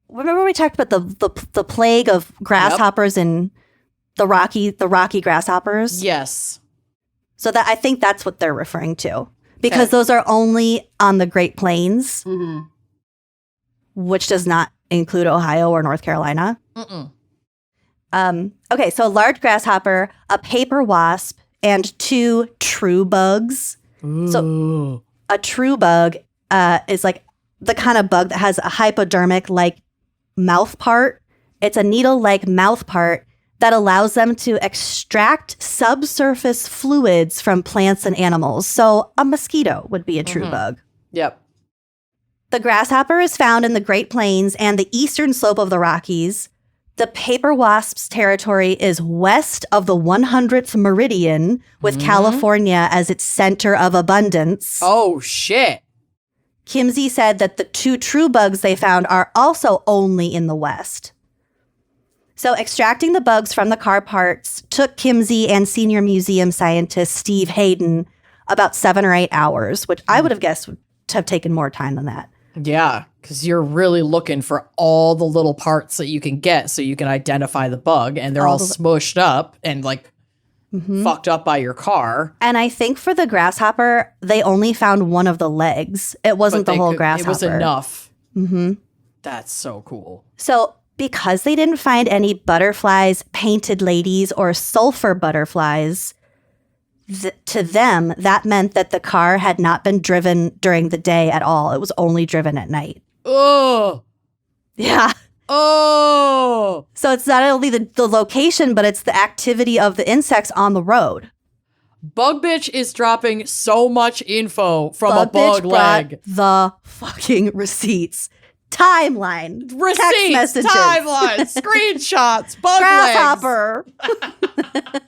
Remember we talked about the plague of grasshoppers in the Rocky grasshoppers?
Yes.
So that I think that's what they're referring to. Because those are only on the Great Plains, which does not include Ohio or North Carolina. Okay, so large grasshopper, a paper wasp, and 2 true bugs.
Ooh.
So a true bug is like the kind of bug that has a hypodermic-like mouth part. It's a needle-like mouth part that allows them to extract subsurface fluids from plants and animals. So a mosquito would be a true bug.
Yep.
The grasshopper is found in the Great Plains and the eastern slope of the Rockies. The paper wasp's territory is west of the 100th meridian, with California as its center of abundance.
Oh, shit.
Kimsey said that the 2 true bugs they found are also only in the west. So extracting the bugs from the car parts took Kimsey and senior museum scientist Steve Hayden about 7 or 8 hours, which I would have guessed would have taken more time than that.
Yeah, because you're really looking for all the little parts that you can get so you can identify the bug, and they're all smushed up and like fucked up by your car.
And I think for the grasshopper, they only found one of the legs. It wasn't the whole grasshopper.
It was enough. That's so cool.
So because they didn't find any butterflies, painted ladies, or sulfur butterflies, to them, that meant that the car had not been driven during the day at all. It was only driven at night.
Oh.
Yeah.
Oh.
So it's not only the location, but it's the activity of the insects on the road.
Bug Bitch is dropping so much info from a bug
Bitch
leg.
The fucking receipts. Timeline.
Receipts,
text messages.
timelines, screenshots, bug
Grasshopper.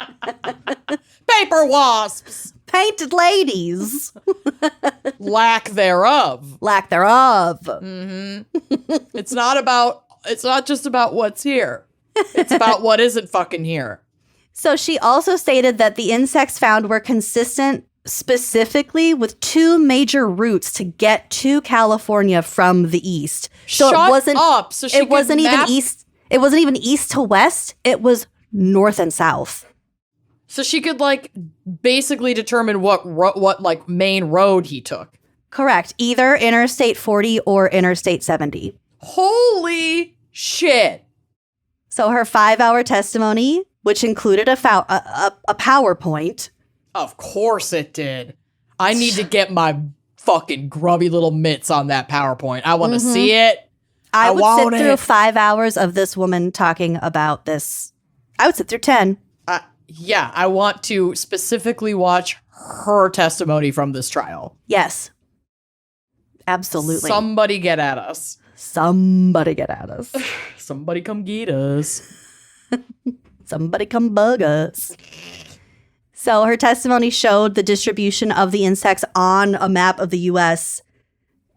legs, paper wasps,
Painted ladies.
lack thereof.
Lack thereof.
It's not just about what's here. It's about what isn't fucking here.
So she also stated that the insects found were consistent specifically with 2 major routes to get to California from the east. So
Shut
it wasn't
up. So she
it wasn't
could
even
map-
east. It wasn't even east to west. It was north and south.
So she could like basically determine what like main road he took.
Correct. Either Interstate 40 or Interstate 70.
Holy shit.
So her 5-hour testimony, which included a PowerPoint.
Of course it did. I need to get my fucking grubby little mitts on that PowerPoint. I want to see it.
I would
want
sit through
it.
5 hours of this woman talking about this. I would sit through 10.
Yeah, I want to specifically watch her testimony from this trial.
Yes. Absolutely.
Somebody get at us.
Somebody get at us.
Somebody come get us.
Somebody come bug us. So her testimony showed the distribution of the insects on a map of the U.S.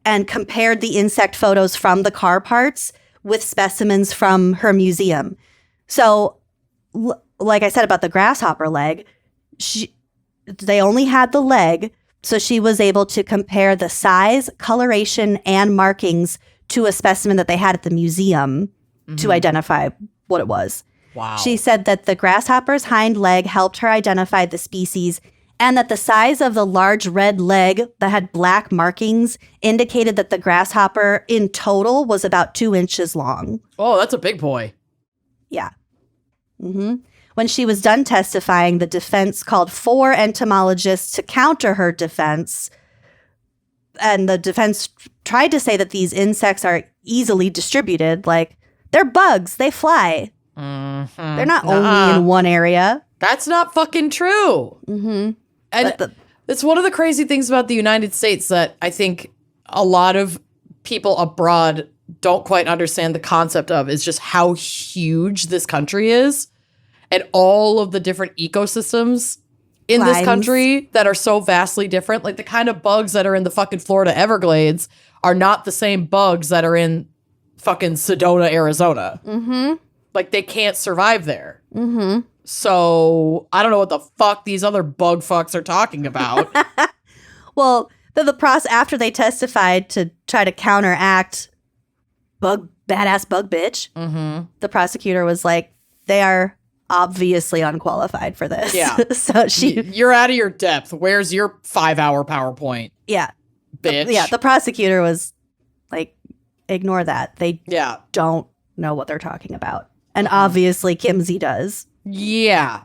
and compared the insect photos from the car parts with specimens from her museum. So, like I said about the grasshopper leg, they only had the leg, so she was able to compare the size, coloration, and markings to a specimen that they had at the museum to identify what it was.
Wow.
She said that the grasshopper's hind leg helped her identify the species, and that the size of the large red leg that had black markings indicated that the grasshopper in total was about 2 inches long.
Oh, that's a big boy.
Yeah. When she was done testifying, the defense called 4 entomologists to counter her defense. And the defense tried to say that these insects are easily distributed. Like, they're bugs. They fly.
Mm-hmm.
They're not only in one area.
That's not fucking true.
Mm-hmm.
And it's one of the crazy things about the United States that I think a lot of people abroad don't quite understand the concept of, is just how huge this country is and all of the different ecosystems in this country that are so vastly different. Like, the kind of bugs that are in the fucking Florida Everglades are not the same bugs that are in fucking Sedona, Arizona.
Mm-hmm.
Like, they can't survive there.
Mm-hmm.
So I don't know what the fuck these other bug fucks are talking about.
Well, the process after they testified to try to counteract badass bug bitch, the prosecutor was like, they are obviously unqualified for this.
Yeah.
So
you're out of your depth. Where's your 5-hour PowerPoint?
Yeah.
Bitch.
The prosecutor was like, ignore that. They
Yeah.
don't know what they're talking about. And obviously Kimsey does.
Yeah.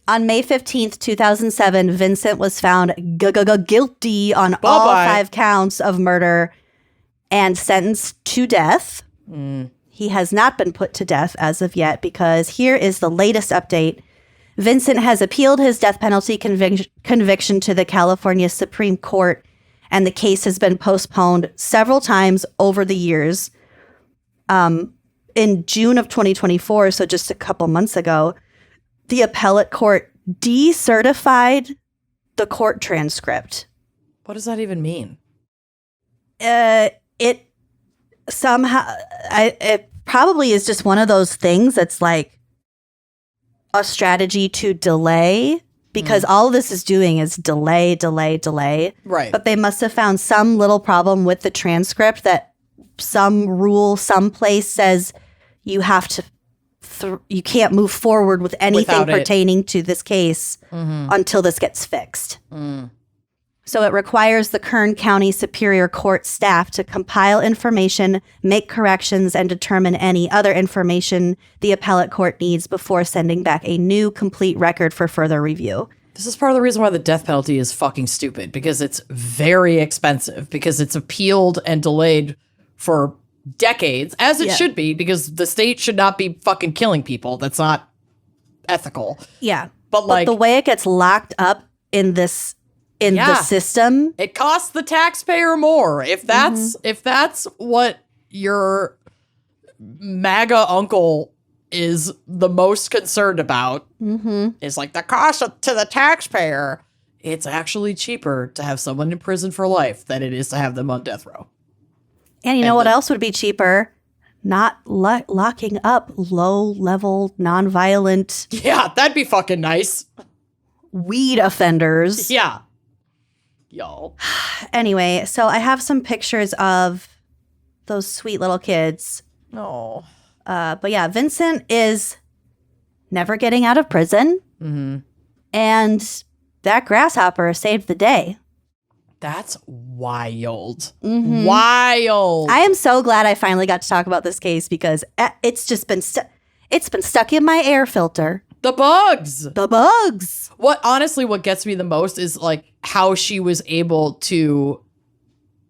On May 15th, 2007, Vincent was found guilty on all 5 counts of murder and sentenced to death. He has not been put to death as of yet, because here is the latest update. Vincent has appealed his death penalty conviction to the California Supreme Court, and the case has been postponed several times over the years. In June of 2024, so just a couple months ago, the appellate court decertified the court transcript.
What does that even mean?
It somehow, it probably is just one of those things that's like a strategy to delay, because all this is doing is delay.
Right.
But they must have found some little problem with the transcript, that some rule, someplace says you have to, you can't move forward with anything pertaining to this case until this gets fixed. So it requires the Kern County Superior Court staff to compile information, make corrections, and determine any other information the appellate court needs before sending back a new complete record for further review.
This is part of the reason why the death penalty is fucking stupid, because it's very expensive, because it's appealed and delayed for decades, as it should be, because the state should not be fucking killing people. That's not ethical.
Yeah.
But like,
the way it gets locked up in this the system,
it costs the taxpayer more. If that's what your MAGA uncle is the most concerned about, is like the cost to the taxpayer, it's actually cheaper to have someone in prison for life than it is to have them on death row.
And you know what else would be cheaper? Not locking up low-level, nonviolent...
Yeah, that'd be fucking nice.
Weed offenders.
Yeah. Y'all.
Anyway, so I have some pictures of those sweet little kids.
Oh.
But yeah, Vincent is never getting out of prison. And that grasshopper saved the day.
That's wild. Wild.
I am so glad I finally got to talk about this case, because it's just been it's been stuck in my air filter.
The bugs. What gets me the most is like how she was able to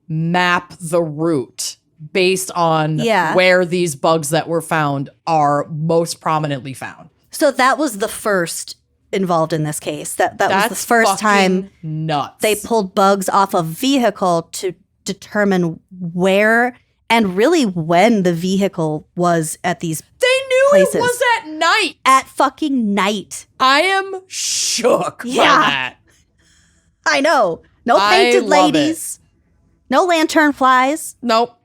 map the route based on where these bugs that were found are most prominently found.
So that was the first involved in this case. That was the first time
nuts.
They pulled bugs off a vehicle to determine where and really when the vehicle was at these places.
It was at night.
At fucking night.
I am shook by that.
I know. No painted ladies. No lantern flies.
Nope.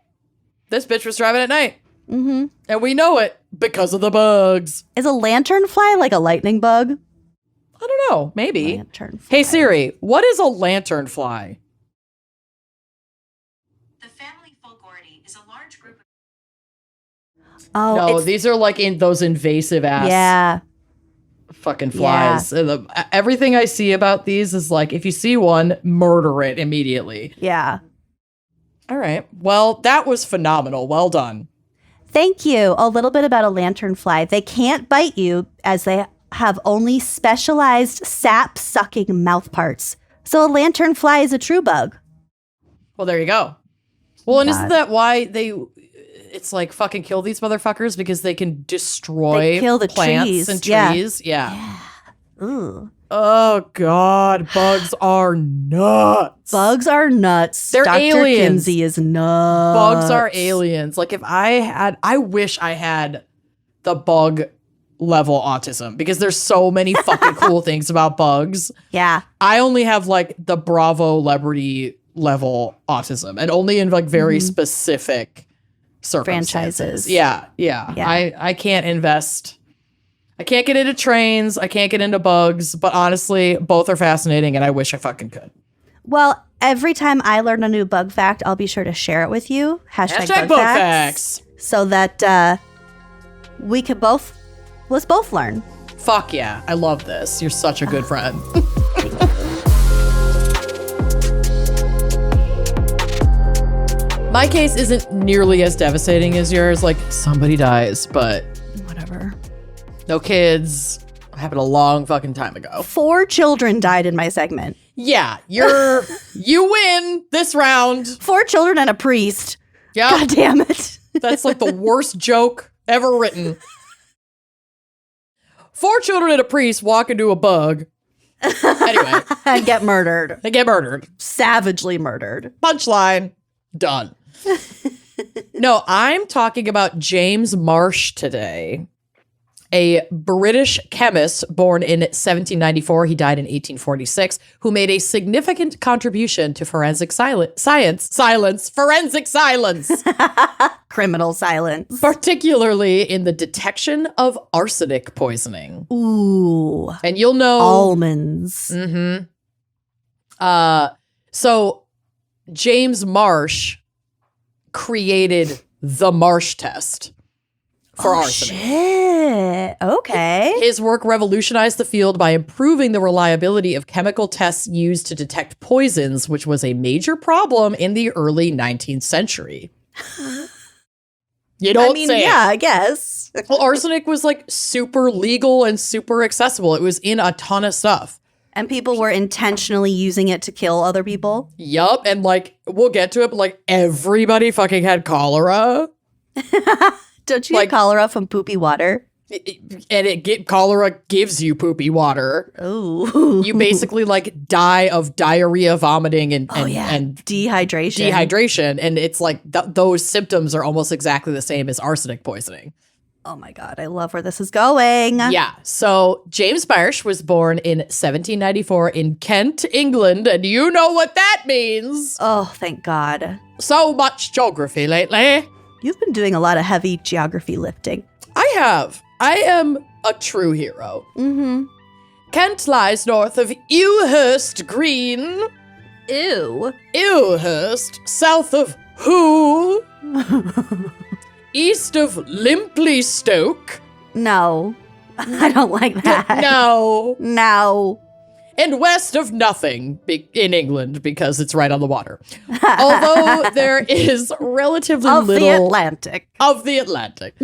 This bitch was driving at night. And we know it because of the bugs.
Is a lantern fly like a lightning bug?
I don't know. Maybe.
Lanternfly.
Hey Siri, what is a lanternfly?
The family Fulgoridae is a large group of...
Oh,
no, these are like in those invasive ass fucking flies. Yeah. Everything I see about these is like, if you see one, murder it immediately.
Yeah.
All right. Well, that was phenomenal. Well done.
Thank you. A little bit about a lanternfly. They can't bite you, as they have only specialized sap-sucking mouth parts. So a lanternfly is a true bug.
Well, there you go. Well, and isn't that why it's like fucking kill these motherfuckers because they can destroy
They kill the
plants
trees.
and trees? Yeah.
Ooh.
Oh, God. Bugs are nuts.
Bugs are nuts.
They're
Dr.
aliens.
Kinsey is nuts.
Bugs are aliens. Like I wish I had the bug level autism because there's so many fucking cool things about bugs.
Yeah.
I only have like the Bravo Celebrity level autism and only in like very specific circumstances.
Franchises.
Yeah. I can't invest. I can't get into trains. I can't get into bugs, but honestly, both are fascinating and I wish I fucking could.
Well, every time I learn a new bug fact, I'll be sure to share it with you.
Hashtag bug facts.
So that we could let's both learn.
Fuck yeah. I love this. You're such a good friend. My case isn't nearly as devastating as yours. Like somebody dies, but
Whatever.
no kids. Happened a long fucking time ago.
4 children died in my segment.
Yeah, you win this round.
4 children and a priest.
Yeah,
God damn it.
that's like the worst joke ever written. 4 children and a priest walk into a bug. Anyway,
And get murdered.
they get murdered.
Savagely murdered.
Punchline. Done. No, I'm talking about James Marsh today. A British chemist born in 1794, he died in 1846, who made a significant contribution to forensic forensic silence,
Criminal silence.
particularly in the detection of arsenic poisoning.
Ooh.
And you'll know.
Almonds.
So James Marsh created the Marsh test for arsenic.
Shit. Okay.
His work revolutionized the field by improving the reliability of chemical tests used to detect poisons, which was a major problem in the early 19th century. You don't say.
Yeah, I guess.
Well, arsenic was like super legal and super accessible. It was in a ton of stuff.
And people were intentionally using it to kill other people.
Yup, and like we'll get to it, but like everybody fucking had cholera.
Don't you
Like-
get cholera from poopy water?
Cholera gives you poopy water.
Oh.
You basically like die of diarrhea, vomiting, and
Dehydration.
dehydration, and it's like those symptoms are almost exactly the same as arsenic poisoning.
Oh my God, I love where this is going.
Yeah. So James Marsh was born in 1794 in Kent, England, and you know what that means.
Oh, thank God.
So much geography lately.
You've been doing a lot of heavy geography lifting.
I have. I am a true hero.
Mm-hmm.
Kent lies north of Ewhurst Green.
Ew.
Ewhurst, south of Who, east of Limpley Stoke.
No. I don't like that.
No.
No.
And west of nothing in England because it's right on the water. Although there is relatively
Of
little...
the Atlantic.
Of the Atlantic.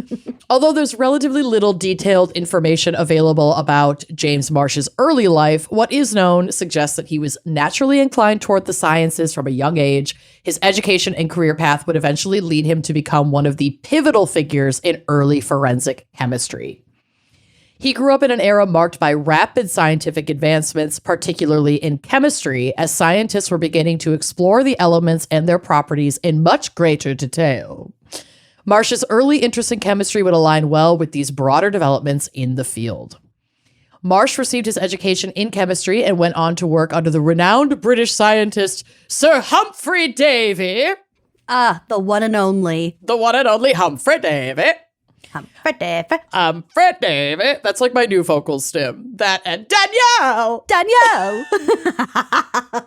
Although there's relatively little detailed information available about James Marsh's early life, what is known suggests that he was naturally inclined toward the sciences from a young age. His education and career path would eventually lead him to become one of the pivotal figures in early forensic chemistry. He grew up in an era marked by rapid scientific advancements, particularly in chemistry, as scientists were beginning to explore the elements and their properties in much greater detail. Marsh's early interest in chemistry would align well with these broader developments in the field. Marsh received his education in chemistry and went on to work under the renowned British scientist Sir Humphrey Davy.
Ah, the one and only.
The one and only Humphrey Davy.
Humphrey Davy.
Fred David. That's like my new vocal stim. That and Danielle.
Danielle.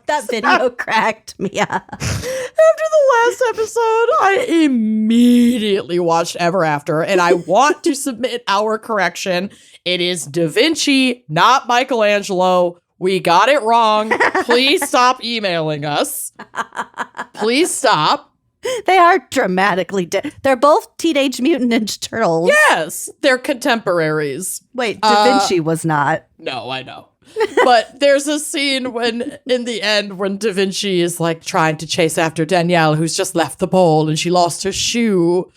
That video cracked me up.
After the last episode, I immediately watched Ever After, and I want to submit our correction. It is Da Vinci, not Michelangelo. We got it wrong. Please stop emailing us. Please stop.
They are dramatically they're both Teenage Mutant Ninja Turtles.
Yes, they're contemporaries.
Wait, Da Vinci was not.
No, I know. But there's a scene when, in the end, when Da Vinci is like trying to chase after Danielle, who's just left the ball and she lost her shoe.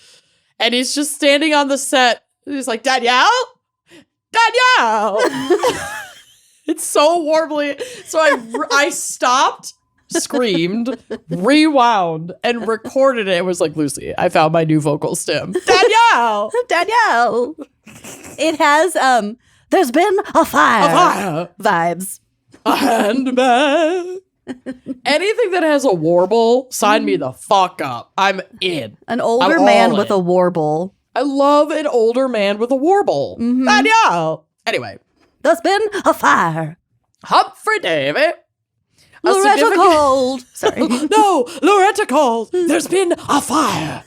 And he's just standing on the set. He's like, Danielle? It's so warmly. So I stopped, screamed, rewound, and recorded it. It was like, Lucy, I found my new vocal stem. Danielle!
Danielle! It has, there's been a fire. Vibes.
A handbag. Anything that has a warble, sign me the fuck up. I'm in.
An older man with a warble.
I love an older man with a warble. Danielle! Anyway.
There's been a fire.
Humphrey Davy.
Loretta called. Sorry.
No, Loretta called. There's been a fire.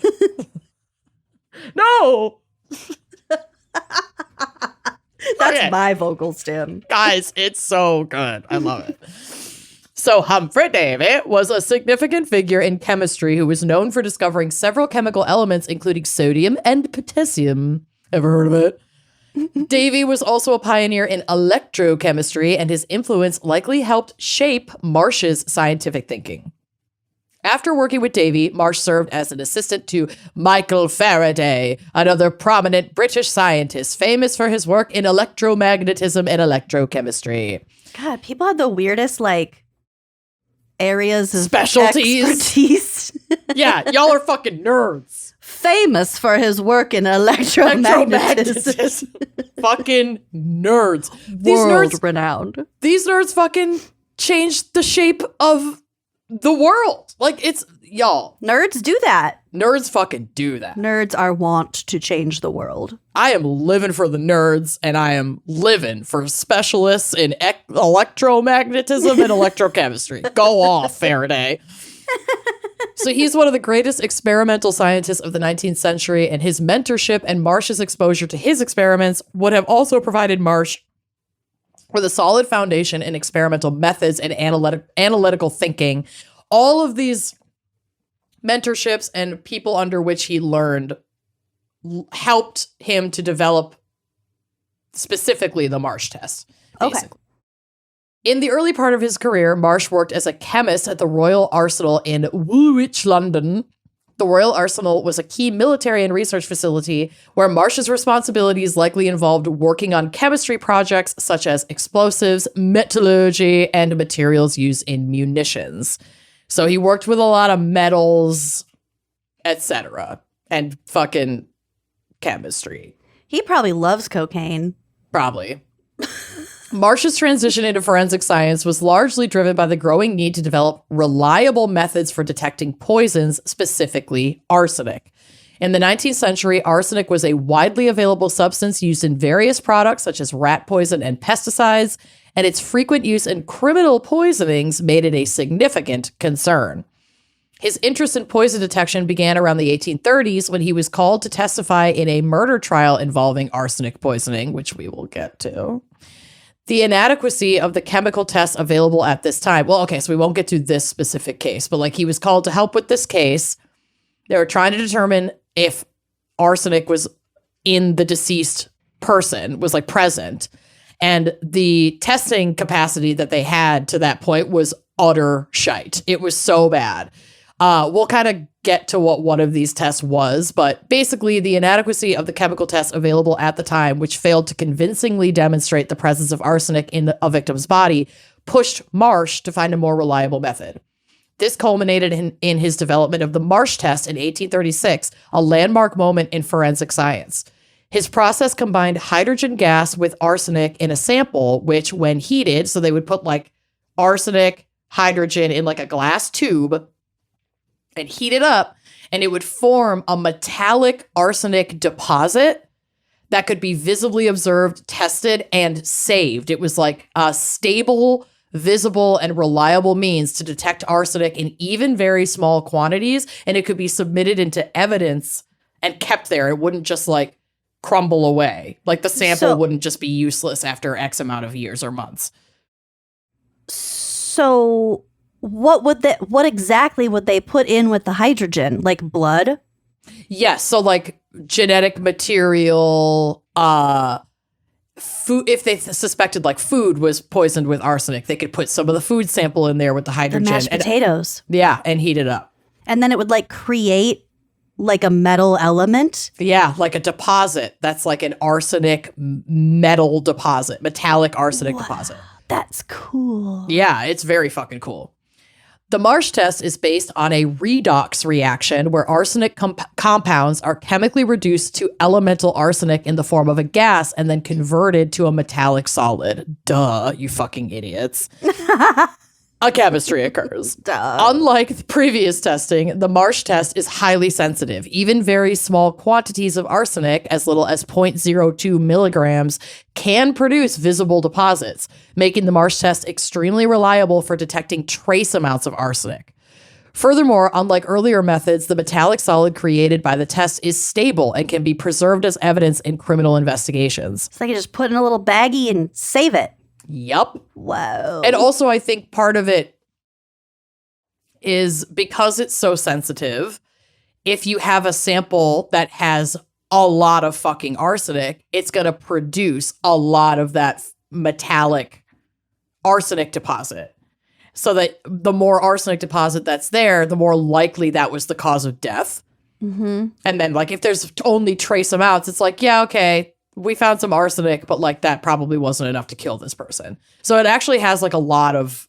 No.
That's my vocal stem.
Guys, it's so good. I love it. So Humphrey Davy was a significant figure in chemistry who was known for discovering several chemical elements, including sodium and potassium. Ever heard of it? Davy was also a pioneer in electrochemistry, and his influence likely helped shape Marsh's scientific thinking. After working with Davy, Marsh served as an assistant to Michael Faraday, another prominent British scientist famous for his work in electromagnetism and electrochemistry.
God, people have the weirdest, areas of
specialties.
Expertise.
Yeah, y'all are fucking nerds.
Famous for his work in electromagnetism.
Fucking nerds.
World-renowned.
These nerds fucking changed the shape of the world. It's, y'all.
Nerds do that.
Nerds fucking do that.
Nerds are wont to change the world.
I am living for the nerds, and I am living for specialists in electromagnetism and electrochemistry. Go off, Faraday. So he's one of the greatest experimental scientists of the 19th century, and his mentorship and Marsh's exposure to his experiments would have also provided Marsh with a solid foundation in experimental methods and analytical thinking. All of these mentorships and people under which he learned helped him to develop specifically the Marsh test, basically. Okay. In the early part of his career, Marsh worked as a chemist at the Royal Arsenal in Woolwich, London. The Royal Arsenal was a key military and research facility where Marsh's responsibilities likely involved working on chemistry projects such as explosives, metallurgy, and materials used in munitions. So he worked with a lot of metals, etc., and fucking chemistry.
He probably loves cocaine.
Probably. Marsh's transition into forensic science was largely driven by the growing need to develop reliable methods for detecting poisons, specifically arsenic. In the 19th century, arsenic was a widely available substance used in various products such as rat poison and pesticides, and its frequent use in criminal poisonings made it a significant concern. His interest in poison detection began around the 1830s when he was called to testify in a murder trial involving arsenic poisoning, which we will get to. The inadequacy of the chemical tests available at this time. Well, okay, so we won't get to this specific case, but he was called to help with this case. They were trying to determine if arsenic was in the deceased person, was present. And the testing capacity that they had to that point was utter shite. It was so bad. We'll kind of get to what one of these tests was, but basically the inadequacy of the chemical tests available at the time, which failed to convincingly demonstrate the presence of arsenic in a victim's body, pushed Marsh to find a more reliable method. This culminated in his development of the Marsh test in 1836, a landmark moment in forensic science. His process combined hydrogen gas with arsenic in a sample, which when heated, so they would put arsenic, hydrogen in a glass tube, and heat it up, and it would form a metallic arsenic deposit that could be visibly observed, tested, and saved. It was a stable, visible, and reliable means to detect arsenic in even very small quantities, and it could be submitted into evidence and kept there. It wouldn't just crumble away. The sample wouldn't just be useless after X amount of years or months.
So what exactly would they put in with the hydrogen? Blood?
Yes. So genetic material, food, if they suspected like food was poisoned with arsenic, they could put some of the food sample in there with the
The
hydrogen.
mashed potatoes.
And heat it up.
And then it would like create like a metal element.
Yeah, like a deposit. That's like an arsenic metal deposit, metallic arsenic deposit.
That's cool.
Yeah, it's very fucking cool. The Marsh test is based on a redox reaction where arsenic compounds are chemically reduced to elemental arsenic in the form of a gas and then converted to a metallic solid. Duh, you fucking idiots. A chemistry occurs.
Duh.
Unlike the previous testing, the Marsh test is highly sensitive. Even very small quantities of arsenic, as little as 0.02 milligrams, can produce visible deposits, making the Marsh test extremely reliable for detecting trace amounts of arsenic. Furthermore, unlike earlier methods, the metallic solid created by the test is stable and can be preserved as evidence in criminal investigations.
So I can just put in a little baggie and save it.
Yup.
Whoa.
And also, I think part of it is because it's so sensitive, if you have a sample that has a lot of fucking arsenic, it's going to produce a lot of that metallic arsenic deposit. So that the more arsenic deposit that's there, the more likely that was the cause of death.
Mm-hmm.
And then, like, if there's only trace amounts, it's like, yeah, okay, we found some arsenic, but like that probably wasn't enough to kill this person. So it actually has like a lot of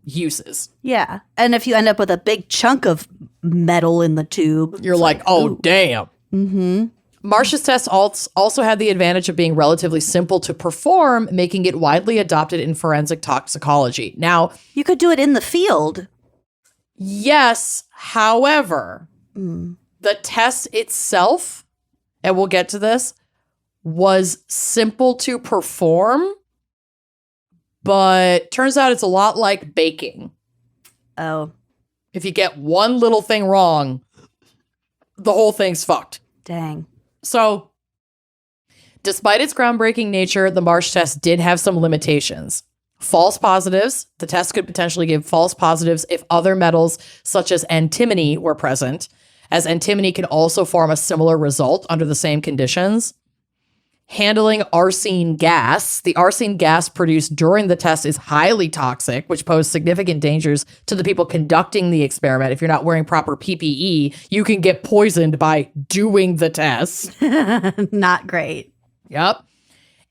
uses.
Yeah. And if you end up with a big chunk of metal in the tube,
You're like, oh,
ooh.
damn.
Mm-hmm.
Marsh's test also had the advantage of being relatively simple to perform, making it widely adopted in forensic toxicology. Now,
You could do it in the field.
yes, however, the test itself, and we'll get to this, was simple to perform, but turns out it's a lot like baking.
Oh,
If you get one little thing wrong, the whole thing's fucked.
dang.
So, despite its groundbreaking nature, the Marsh test did have some limitations. False positives. The test could potentially give false positives if other metals, such as antimony, were present, as antimony can also form a similar result under the same conditions. Handling arsine gas. The arsine gas produced during the test is highly toxic, which posed significant dangers to the people conducting the experiment. If you're not wearing proper PPE, you can get poisoned by doing the test.
Not great.
Yep.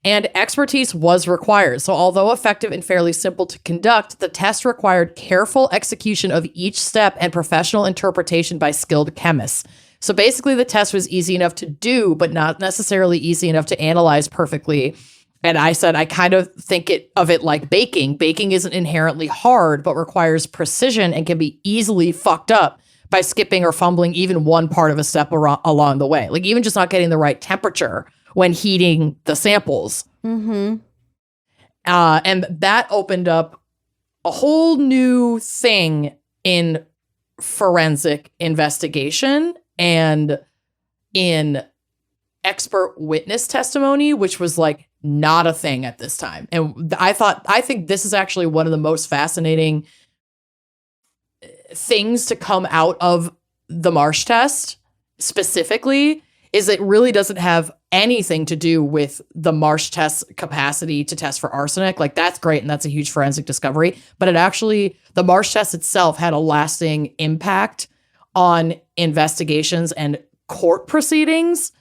And expertise was required. So although effective and fairly simple to conduct, the test required careful execution of each step and professional interpretation by skilled chemists. So basically the test was easy enough to do, but not necessarily easy enough to analyze perfectly. And I said, I kind of think of it like baking. Baking isn't inherently hard, but requires precision and can be easily fucked up by skipping or fumbling even one part of a step along the way. Like even just not getting the right temperature when heating the samples.
Mm-hmm.
And that opened up a whole new thing in forensic investigation and in expert witness testimony, which was like not a thing at this time. And I think this is actually one of the most fascinating things to come out of the Marsh test specifically, is it really doesn't have anything to do with the Marsh test's capacity to test for arsenic. Like that's great and that's a huge forensic discovery, but the Marsh test itself had a lasting impact on investigations and court proceedings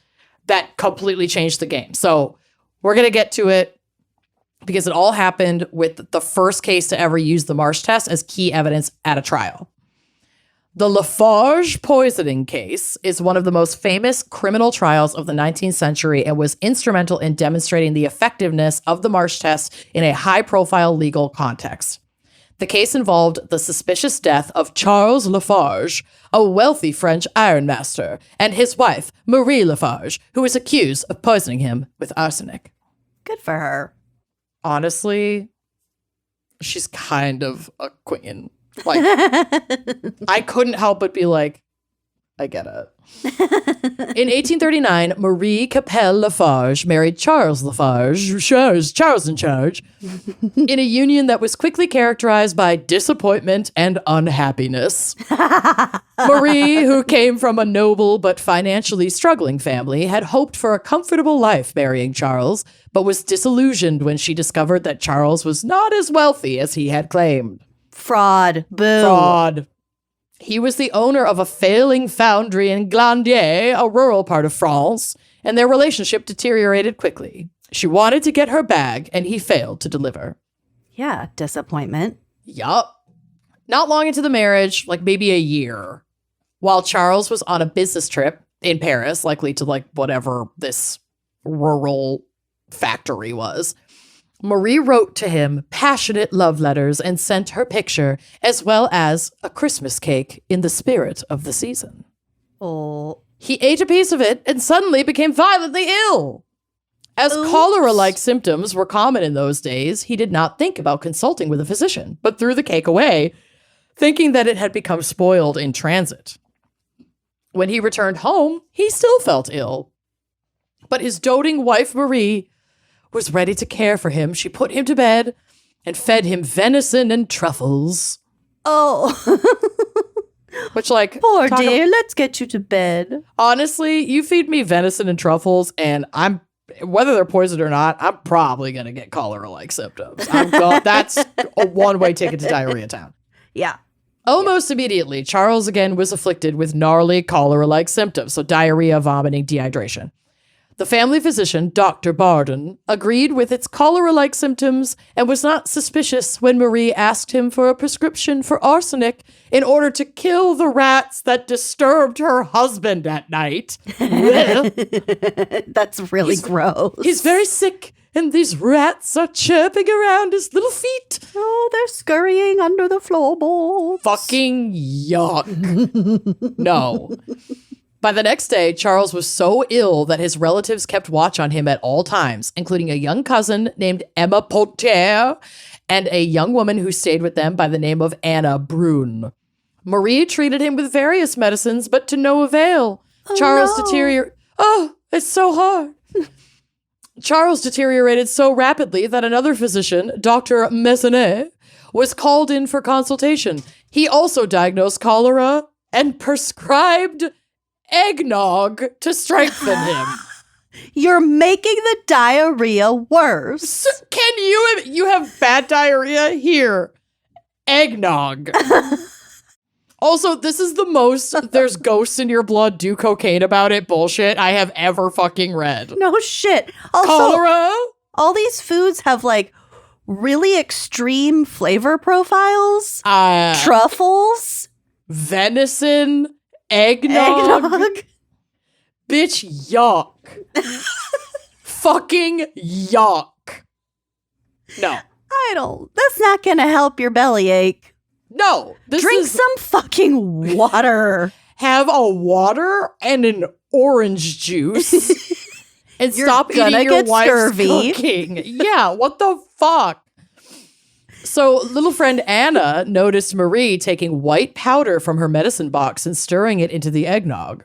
that completely changed the game. So we're going to get to it because it all happened with the first case to ever use the Marsh test as key evidence at a trial. The Lafarge poisoning case is one of the most famous criminal trials of the 19th century and was instrumental in demonstrating the effectiveness of the Marsh test in a high-profile legal context. The case involved the suspicious death of Charles Lafarge, a wealthy French ironmaster, and his wife, Marie Lafarge, who was accused of poisoning him with arsenic.
Good for her.
Honestly, she's kind of a queen. Like, I couldn't help but be like, I get it. In 1839, Marie Capelle Lafarge married Charles Lafarge, Charles in charge, in a union that was quickly characterized by disappointment and unhappiness. Marie, who came from a noble but financially struggling family, had hoped for a comfortable life marrying Charles, but was disillusioned when she discovered that Charles was not as wealthy as he had claimed.
Fraud. Boo.
Fraud. He was the owner of a failing foundry in Glandier, a rural part of France, and their relationship deteriorated quickly. She wanted to get her bag, and he failed to deliver.
Yeah, disappointment.
Yup. Not long into the marriage, like maybe a year, while Charles was on a business trip in Paris, likely to like whatever this rural factory was, Marie wrote to him passionate love letters and sent her picture, as well as a Christmas cake in the spirit of the season.
Oh.
He ate a piece of it and suddenly became violently ill. As cholera-like symptoms were common in those days, he did not think about consulting with a physician, but threw the cake away, thinking that it had become spoiled in transit. When he returned home, he still felt ill. But his doting wife, Marie, was ready to care for him. She put him to bed and fed him venison and truffles.
Oh.
Which, like...
Poor dear, let's get you to bed.
Honestly, you feed me venison and truffles, and whether they're poisoned or not, I'm probably going to get cholera-like symptoms. That's a one-way ticket to diarrhea town.
Yeah.
Almost immediately, Charles again was afflicted with gnarly cholera-like symptoms, so diarrhea, vomiting, dehydration. The family physician, Dr. Barden, agreed with its cholera-like symptoms and was not suspicious when Marie asked him for a prescription for arsenic in order to kill the rats that disturbed her husband at night.
That's really gross.
He's very sick, and these rats are chirping around his little feet.
Oh, they're scurrying under the floorboards.
Fucking yuck. No. By the next day, Charles was so ill that his relatives kept watch on him at all times, including a young cousin named Emma Potier and a young woman who stayed with them by the name of Anna Brune. Marie treated him with various medicines, but to no avail. Charles deteriorated. Oh, it's so hard. Charles deteriorated so rapidly that another physician, Dr. Messenet, was called in for consultation. He also diagnosed cholera and prescribed eggnog to strengthen him.
You're making the diarrhea worse.
So can you have bad diarrhea? Here, eggnog. Also, this is the most there's ghosts in your blood, do cocaine about it bullshit I have ever fucking read.
No shit. Also,
cholera?
All these foods have like really extreme flavor profiles. Truffles.
Venison. Eggnog. Bitch, yuck. Fucking yuck. No.
That's not gonna help your bellyache.
No.
Drink some fucking water.
Have a water and an orange juice. And stop eating your wife's
scurvy.
cooking. Yeah, what the fuck? So little friend Anna noticed Marie taking white powder from her medicine box and stirring it into the eggnog.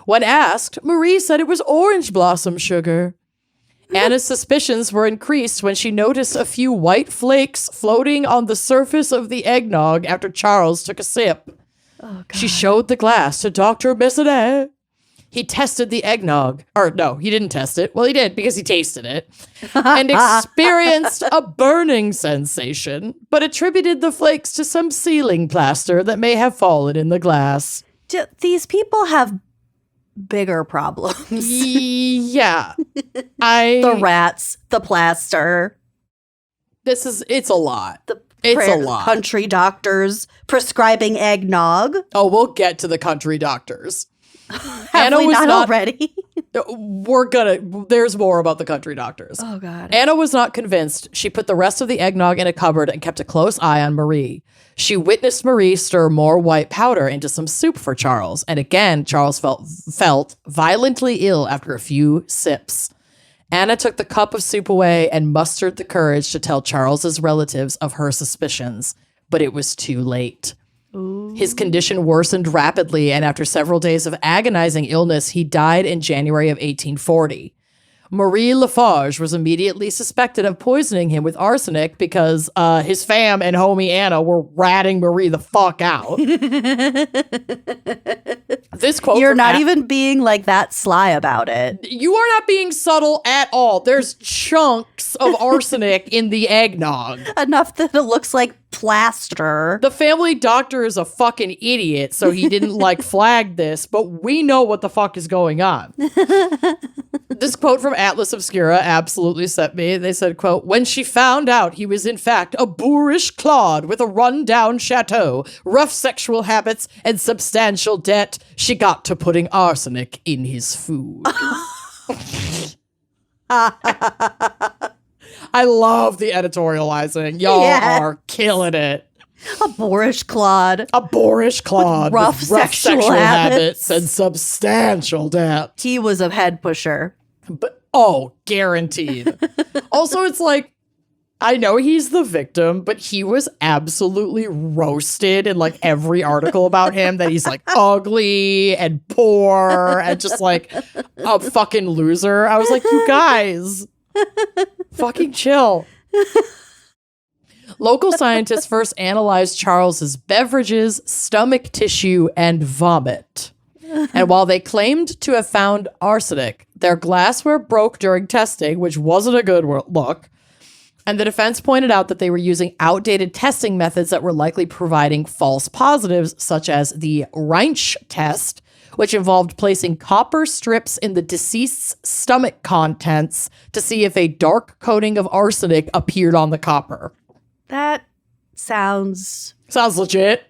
When asked, Marie said it was orange blossom sugar. Anna's suspicions were increased when she noticed a few white flakes floating on the surface of the eggnog after Charles took a sip.
Oh, God.
She showed the glass to Dr. Messenet. He tested the eggnog. Or no, he didn't test it. Well, he did because he tasted it. And experienced a burning sensation, but attributed the flakes to some ceiling plaster that may have fallen in the glass.
These people have bigger problems.
Yeah.
The rats, the plaster.
It's a lot. It's a lot.
Country doctors prescribing eggnog.
Oh, we'll get to the country doctors.
Have we not already?
There's more about the country doctors.
Oh, God.
Anna was not convinced. She put the rest of the eggnog in a cupboard and kept a close eye on Marie. She witnessed Marie stir more white powder into some soup for Charles. And again, Charles felt violently ill after a few sips. Anna took the cup of soup away and mustered the courage to tell Charles's relatives of her suspicions. But it was too late.
Ooh.
His condition worsened rapidly, and after several days of agonizing illness, he died in January of 1840. Marie Lafarge was immediately suspected of poisoning him with arsenic because his fam and homie Anna were ratting Marie the fuck out. This quote
You're not even being like that sly about it.
You are not being subtle at all. There's chunks of arsenic in the eggnog.
Enough that it looks like plaster.
The family doctor is a fucking idiot, so he didn't flag this, but we know what the fuck is going on. This quote from Atlas Obscura absolutely set me. They said, quote, "When she found out he was in fact a boorish clod with a run-down chateau, rough sexual habits, and substantial debt, she got to putting arsenic in his food." I love the editorializing. Y'all are killing it.
A boorish clod.
A boorish clod
with rough sexual habits
and substantial debt.
He was a head pusher.
But guaranteed. Also, it's like, I know he's the victim, but he was absolutely roasted in every article about him that he's ugly and poor and just a fucking loser. I was like, you guys, fucking chill. Local scientists first analyzed Charles's beverages, stomach tissue, and vomit. And while they claimed to have found arsenic, their glassware broke during testing, which wasn't a good look. And the defense pointed out that they were using outdated testing methods that were likely providing false positives, such as the Reinsch test, which involved placing copper strips in the deceased's stomach contents to see if a dark coating of arsenic appeared on the copper.
That sounds
legit.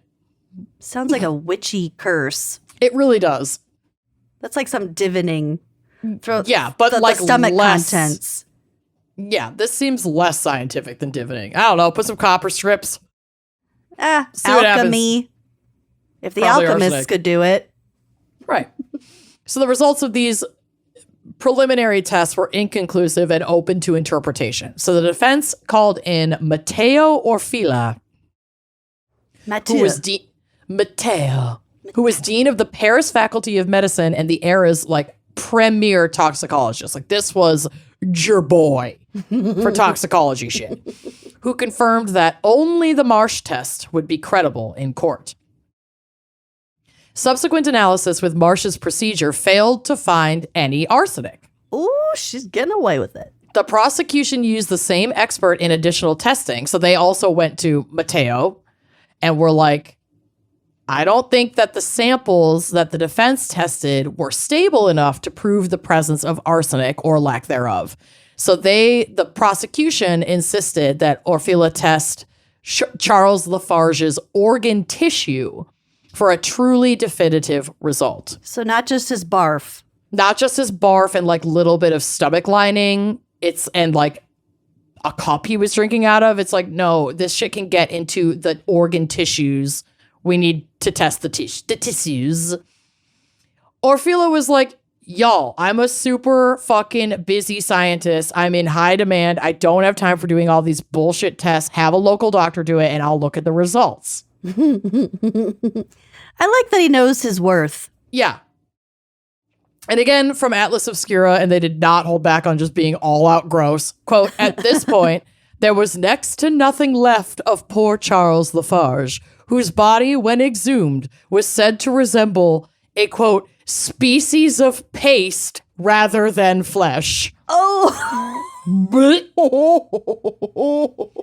Sounds like a witchy curse.
It really does.
That's like some divining.
But
the stomach contents.
Yeah, this seems less scientific than divining. I don't know. Put some copper strips.
Alchemy. If the
Probably
alchemists
arsenic.
could do it.
Right. So the results of these preliminary tests were inconclusive and open to interpretation. So the defense called in Matteo Orfila, who was dean of the Paris Faculty of Medicine and the era's premier toxicologist. This was your boy for toxicology shit, who confirmed that only the Marsh test would be credible in court. Subsequent analysis with Marsh's procedure failed to find any arsenic.
Ooh, she's getting away with it.
The prosecution used the same expert in additional testing, so they also went to Matteo and were like, I don't think that the samples that the defense tested were stable enough to prove the presence of arsenic or lack thereof. So the prosecution insisted that Orfila test Charles Lafarge's organ tissue for a truly definitive result.
So not just his barf.
Not just his barf and little bit of stomach lining. And a cup he was drinking out of. It's no, this shit can get into the organ tissues. We need to test the tissues. Orfila was like, y'all, I'm a super fucking busy scientist. I'm in high demand. I don't have time for doing all these bullshit tests. Have a local doctor do it and I'll look at the results.
I like that he knows his worth.
Yeah. And again, from Atlas Obscura, and they did not hold back on just being all out gross. Quote, at this point, there was next to nothing left of poor Charles Lafarge, whose body, when exhumed, was said to resemble a, quote, species of paste rather than flesh.
Oh.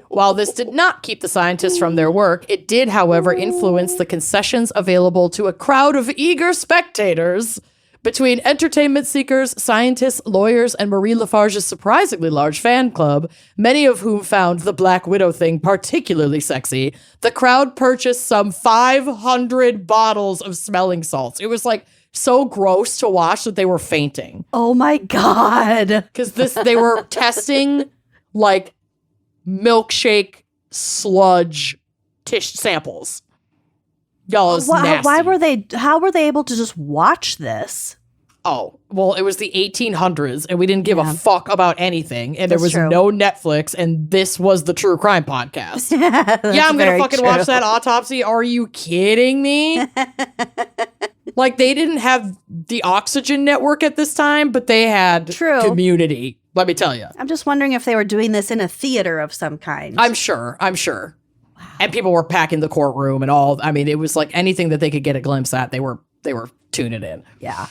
While this did not keep the scientists from their work, it did, however, influence the concessions available to a crowd of eager spectators. Between entertainment seekers, scientists, lawyers, and Marie Lafarge's surprisingly large fan club, many of whom found the Black Widow thing particularly sexy, the crowd purchased some 500 bottles of smelling salts. It was so gross to watch that they were fainting.
Oh my God.
Because they were testing milkshake sludge samples. Y'all, is nasty.
How were they able to just watch this?
Oh, well, it was the 1800s and we didn't give a fuck about anything. And there was no Netflix and this was the true crime podcast. Yeah, I'm going to fucking watch that autopsy. Are you kidding me? Like, they didn't have the Oxygen Network at this time, but they had Community. Let me tell you.
I'm just wondering if they were doing this in a theater of some kind.
I'm sure. Wow. And people were packing the courtroom and all. I mean, it was like anything that they could get a glimpse at, they were tuning in.
Yeah.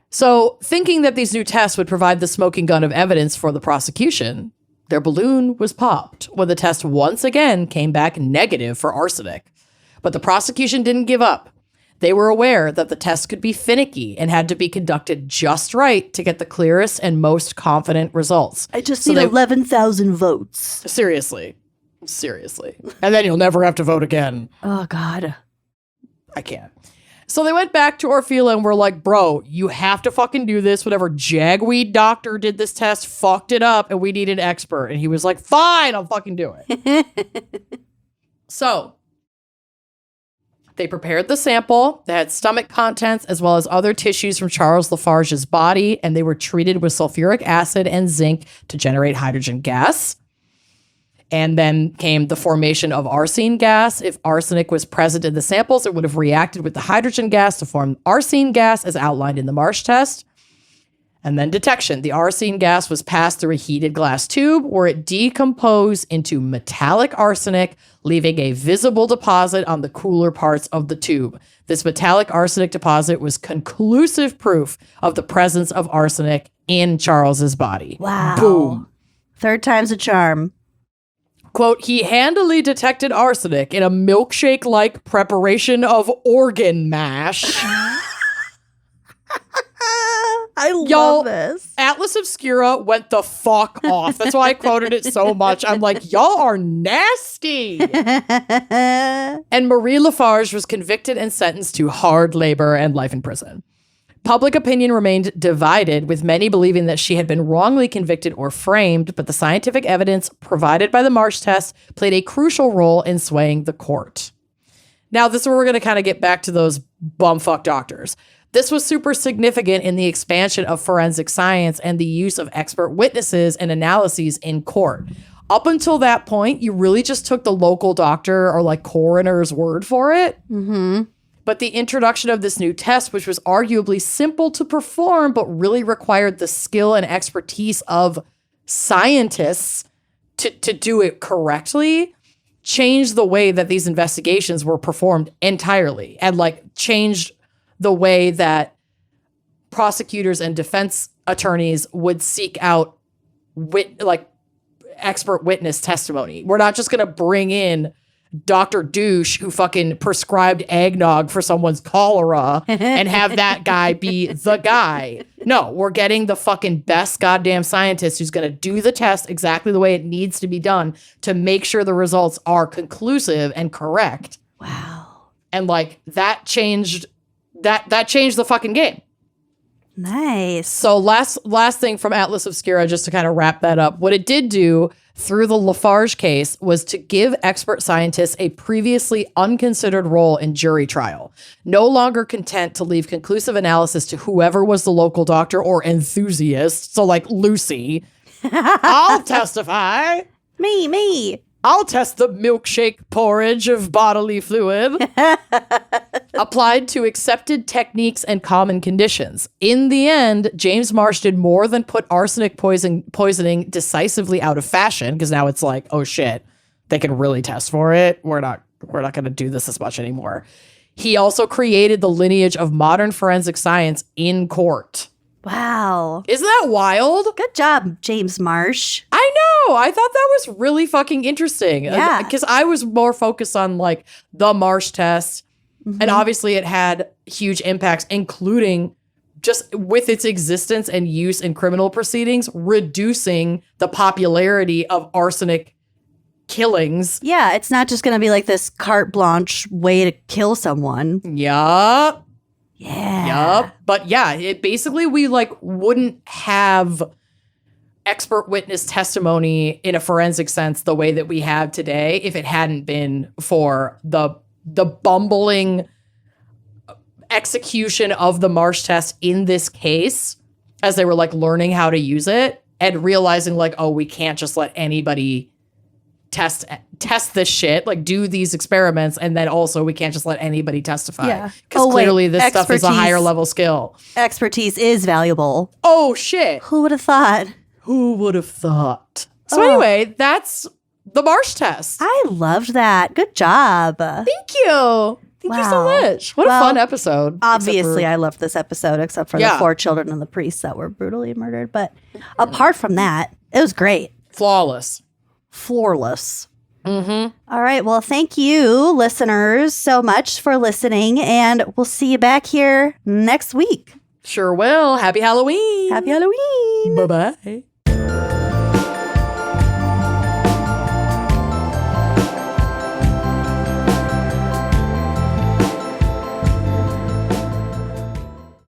So, thinking that these new tests would provide the smoking gun of evidence for the prosecution, their balloon was popped when the test once again came back negative for arsenic. But the prosecution didn't give up. They were aware that the test could be finicky and had to be conducted just right to get the clearest and most confident results.
I just need 11,000 votes.
Seriously. And then you'll never have to vote again.
Oh, God.
I can't. So they went back to Orfila and were like, bro, you have to fucking do this. Whatever jagweed doctor did this test fucked it up and we need an expert. And he was like, fine, I'll fucking do it. So they prepared the sample. They had stomach contents as well as other tissues from Charles Lafarge's body, and they were treated with sulfuric acid and zinc to generate hydrogen gas. And then came the formation of arsine gas. If arsenic was present in the samples, it would have reacted with the hydrogen gas to form arsine gas as outlined in the Marsh test. And then detection. The arsine gas was passed through a heated glass tube where it decomposed into metallic arsenic, leaving a visible deposit on the cooler parts of the tube. This metallic arsenic deposit was conclusive proof of the presence of arsenic in Charles's body.
Wow.
Boom.
Third time's a charm.
Quote, he handily detected arsenic in a milkshake-like preparation of organ mash.
I love this.
Atlas Obscura went the fuck off. That's why I quoted it so much. I'm like, y'all are nasty. And Marie Lafarge was convicted and sentenced to hard labor and life in prison. Public opinion remained divided, with many believing that she had been wrongly convicted or framed, but the scientific evidence provided by the Marsh test played a crucial role in swaying the court. Now, this is where we're going to kind of get back to those bumfuck doctors. This was super significant in the expansion of forensic science and the use of expert witnesses and analyses in court. Up until that point, you really just took the local doctor or like coroner's word for it.
Mm-hmm.
But the introduction of this new test, which was arguably simple to perform, but really required the skill and expertise of scientists to do it correctly, changed the way that these investigations were performed entirely, and like changed the way that prosecutors and defense attorneys would seek out expert witness testimony. We're not just going to bring in Dr. Douche who fucking prescribed eggnog for someone's cholera and have that guy be the guy. No, we're getting the fucking best goddamn scientist who's going to do the test exactly the way it needs to be done to make sure the results are conclusive and correct.
Wow.
And like that changed the fucking game.
Nice.
So last thing from Atlas Obscura, just to kind of wrap that up, what it did do through the Lafarge case was to give expert scientists a previously unconsidered role in jury trial. No longer content to leave conclusive analysis to whoever was the local doctor or enthusiast. So like Lucy, I'll testify.
Me.
I'll test the milkshake porridge of bodily fluid. Applied to accepted techniques and common conditions. In the end, James Marsh did more than put arsenic poisoning decisively out of fashion, because now it's like, oh shit, they can really test for it. We're not going to do this as much anymore. He also created the lineage of modern forensic science in court.
Wow.
Isn't that wild?
Good job, James Marsh.
I know. I thought that was really fucking interesting.
Yeah.
Because I was more focused on like the Marsh test. Mm-hmm. And obviously it had huge impacts, including just with its existence and use in criminal proceedings, reducing the popularity of arsenic killings.
Yeah, it's not just going to be like this carte blanche way to kill someone.
Yup.
Yeah.
Yup. But yeah, it basically, we like wouldn't have expert witness testimony in a forensic sense the way that we have today if it hadn't been for the bumbling execution of the Marsh test in this case as they were like learning how to use it and realizing like, oh, we can't just let anybody test this shit, like do these experiments, and then also we can't just let anybody testify.
Yeah.
Because clearly this stuff is a
Expertise.
higher level skill.
Expertise is valuable.
Oh shit.
Who would have thought?
Who would have thought? So anyway, that's the Marsh test.
I loved that. Good job.
Thank you. Thank you so
Wow.
much. What a
Well,
fun episode.
Obviously, I loved this episode, except for the
Yeah.
4 children and the priests that were brutally murdered. But apart from that, it was great.
Flawless.
Flawless. Mm-hmm. All right. Well, thank you, listeners, so much for listening. And we'll see you back here next week.
Sure will. Happy Halloween.
Happy Halloween.
Bye-bye.